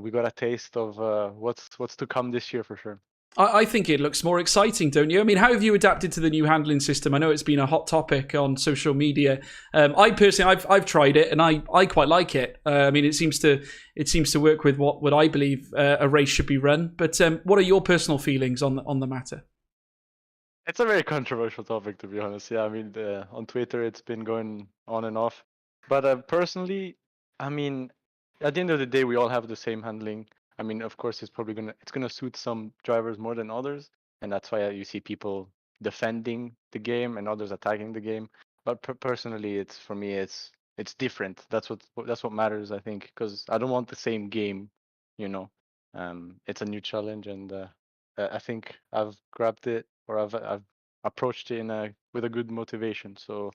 we got a taste of what's to come this year for sure. I think it looks more exciting, don't you? I mean, how have you adapted to the new handling system? I know it's been a hot topic on social media. I personally, I've tried it and I quite like it. I mean, it seems to work with what I believe a race should be run. But what are your personal feelings on the matter? It's a very controversial topic, to be honest. Yeah, I mean, on Twitter, it's been going on and off. But personally, I mean, at the end of the day, we all have the same handling. I mean, of course, it's gonna suit some drivers more than others, and that's why you see people defending the game and others attacking the game. But personally, for me, it's different. That's what matters, I think, because I don't want the same game, you know. It's a new challenge, and I think I've grabbed it, or I've approached it with a good motivation. So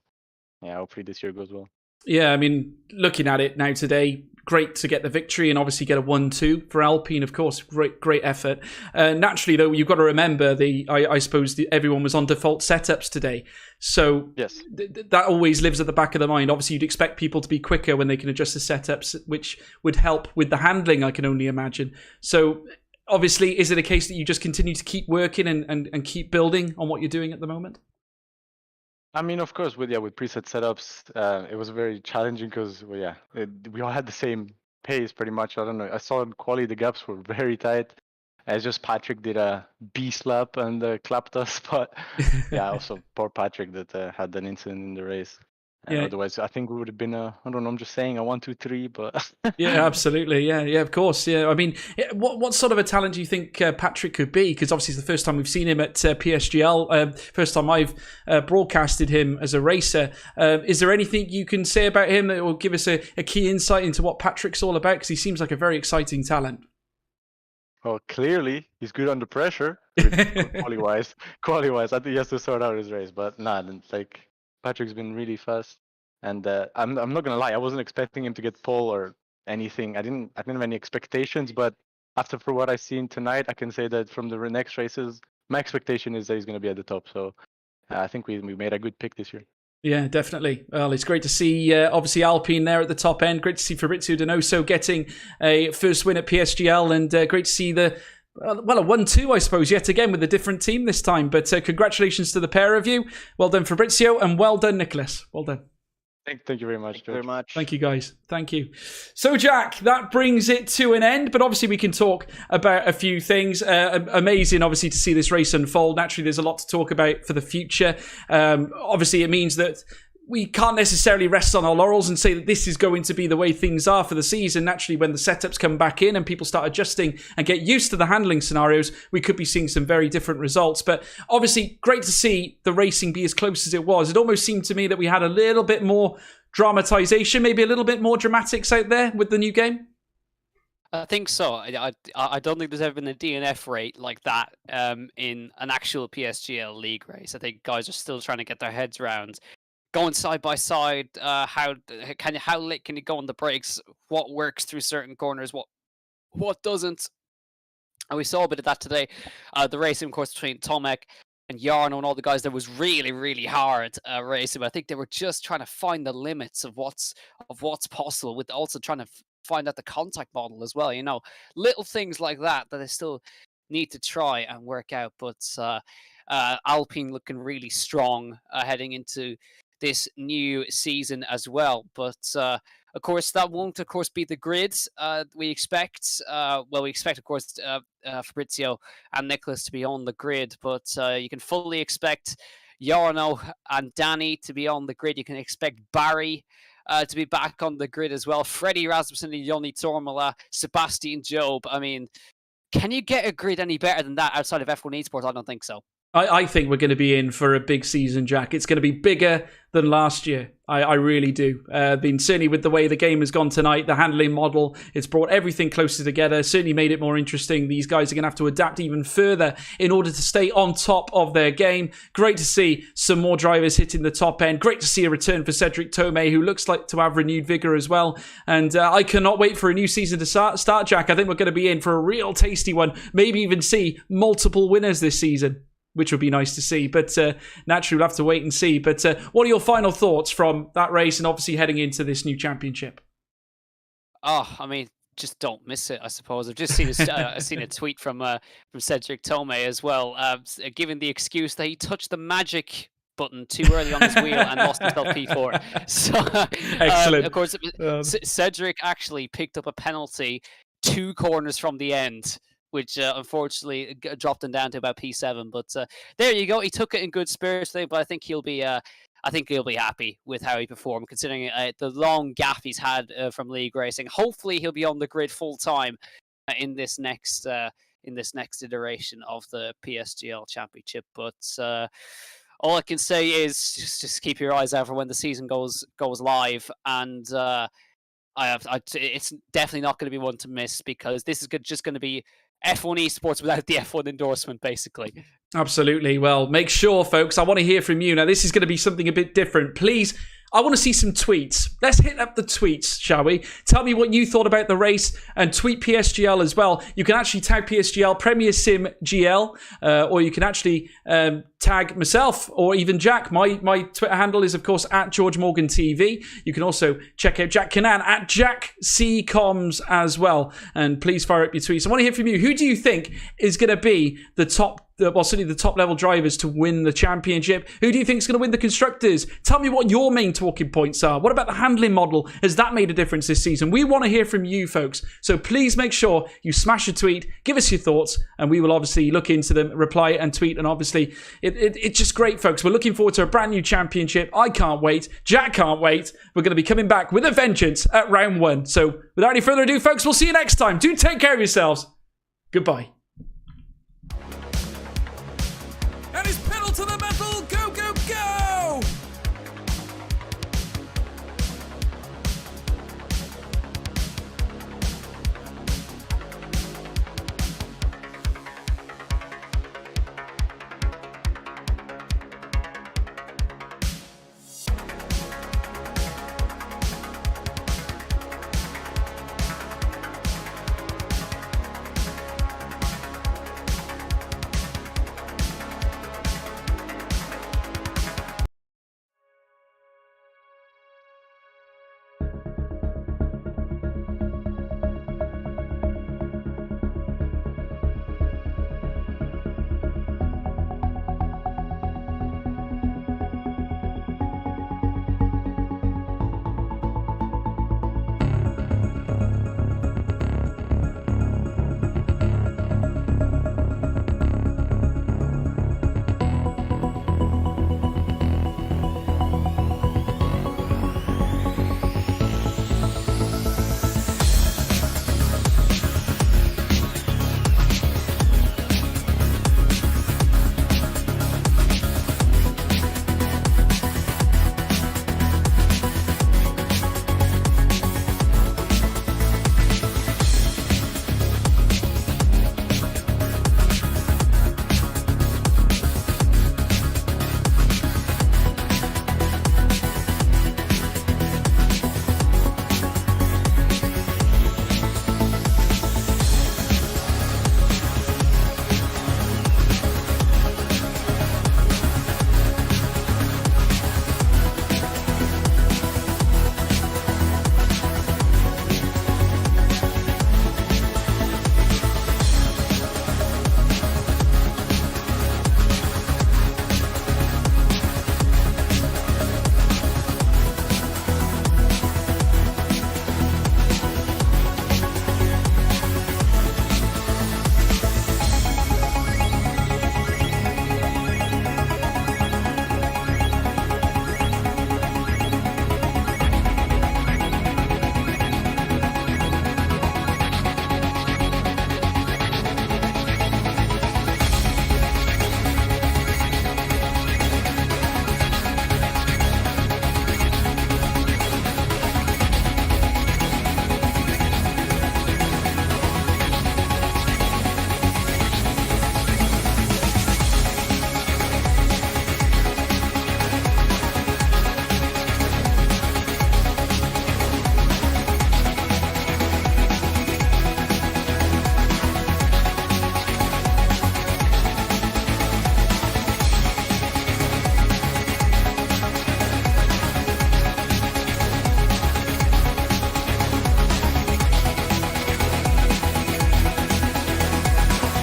yeah, hopefully this year goes well. Yeah, I mean, looking at it now today, great to get the victory and obviously get a 1-2 for Alpine, of course. Great effort. Naturally, though, you've got to remember, I suppose everyone was on default setups today. So yes, that always lives at the back of the mind. Obviously, you'd expect people to be quicker when they can adjust the setups, which would help with the handling, I can only imagine. So obviously, is it a case that you just continue to keep working and keep building on what you're doing at the moment? I mean, of course, with preset setups, it was very challenging because, we all had the same pace pretty much. I don't know. I saw in quali the gaps were very tight. It's just Patrick did a B slap and clapped us, but yeah, also poor Patrick that had an incident in the race. Yeah. Otherwise, I think we would have been I don't know. I'm just saying a 1, 2, 3, but yeah, absolutely, yeah, of course, yeah. I mean, what sort of a talent do you think Patrick could be? Because obviously, it's the first time we've seen him at PSGL. First time I've broadcasted him as a racer. Is there anything you can say about him that will give us a key insight into what Patrick's all about? Because he seems like a very exciting talent. Well, clearly he's good under pressure. Quali-wise, I think he has to sort out his race. But like Patrick's been really fast, and I'm not gonna lie, I wasn't expecting him to get pole or anything. I didn't have any expectations, but for what I've seen tonight, I can say that from the next races, my expectation is that he's gonna be at the top. So I think we made a good pick this year. Yeah, definitely. Well, it's great to see, obviously, Alpine there at the top end. Great to see Fabrizio Donoso getting a first win at PSGL, and great to see a 1-2, I suppose, yet again with a different team this time. But congratulations to the pair of you. Well done, Fabrizio, and well done, Nicholas. Well done. Thank you very much, George. Thank you, guys. Thank you. So, Jack, that brings it to an end, but obviously we can talk about a few things. Amazing, obviously, to see this race unfold. Naturally, there's a lot to talk about for the future. Obviously, it means that we can't necessarily rest on our laurels and say that this is going to be the way things are for the season. Naturally, when the setups come back in and people start adjusting and get used to the handling scenarios, we could be seeing some very different results. But obviously, great to see the racing be as close as it was. It almost seemed to me that we had a little bit more dramatization, maybe a little bit more dramatics out there with the new game. I think so. I don't think there's ever been a DNF rate like that in an actual PSGL league race. I think guys are still trying to get their heads around going side by side. How late can you go on the brakes? What works through certain corners? What doesn't? And we saw a bit of that today. The racing, of course, between Tomek and Jarno and all the guys there was really, really hard racing. But I think they were just trying to find the limits of what's possible, with also trying to find out the contact model as well. Little things like that they still need to try and work out. But Alpine looking really strong heading into this new season as well. But of course, that won't, of course, be the grid we expect. We expect, of course, Fabrizio and Nicholas to be on the grid, but you can fully expect Jarno and Danny to be on the grid. You can expect Barry to be back on the grid as well. Freddie Rasmussen and Joni Tormala, Sebastian Job. I mean, can you get a grid any better than that outside of F1 Esports? I don't think so. I think we're going to be in for a big season, Jack. It's going to be bigger than last year. I really do. Certainly with the way the game has gone tonight, the handling model, it's brought everything closer together, certainly made it more interesting. These guys are going to have to adapt even further in order to stay on top of their game. Great to see some more drivers hitting the top end. Great to see a return for Cedric Tomei, who looks like to have renewed vigor as well. And I cannot wait for a new season to start, Jack. I think we're going to be in for a real tasty one. Maybe even see multiple winners this season, which would be nice to see. But naturally, we'll have to wait and see. But what are your final thoughts from that race and obviously heading into this new championship? Oh, I mean, just don't miss it, I suppose. I've just seen a tweet from Cedric Tomei as well, giving the excuse that he touched the magic button too early on his wheel and lost himself P4. So, excellent. Of course, Cedric actually picked up a penalty 2 corners from the end, which unfortunately dropped him down to about P7. But there you go. He took it in good spirits today, but I think he'll be happy with how he performed, considering the long gap he's had from league racing. Hopefully, he'll be on the grid full time in this next iteration of the PSGL Championship. But all I can say is just keep your eyes out for when the season goes live, and it's definitely not going to be one to miss, because this is just going to be F1 Esports without the F1 endorsement, basically. Absolutely. Well, make sure, folks, I want to hear from you. Now, this is going to be something a bit different. Please, I want to see some tweets. Let's hit up the tweets, shall we? Tell me what you thought about the race, and tweet PSGL as well. You can actually tag PSGL, Premier Sim GL, or you can actually tag myself or even Jack. My Twitter handle is, of course, at George Morgan TV. You can also check out Jack Canan at Jack C Coms as well. And please fire up your tweets. I want to hear from you. Who do you think is going to be certainly the top level drivers to win the championship? Who do you think is going to win the constructors? Tell me what your main talking points are. What about the handling model? Has that made a difference this season? We want to hear from you, folks. So please make sure you smash a tweet, give us your thoughts, and we will obviously look into them, reply and tweet. And obviously, it's just great, folks. We're looking forward to a brand new championship. I can't wait. Jack can't wait. We're going to be coming back with a vengeance at round 1. So without any further ado, folks, we'll see you next time. Do take care of yourselves. Goodbye.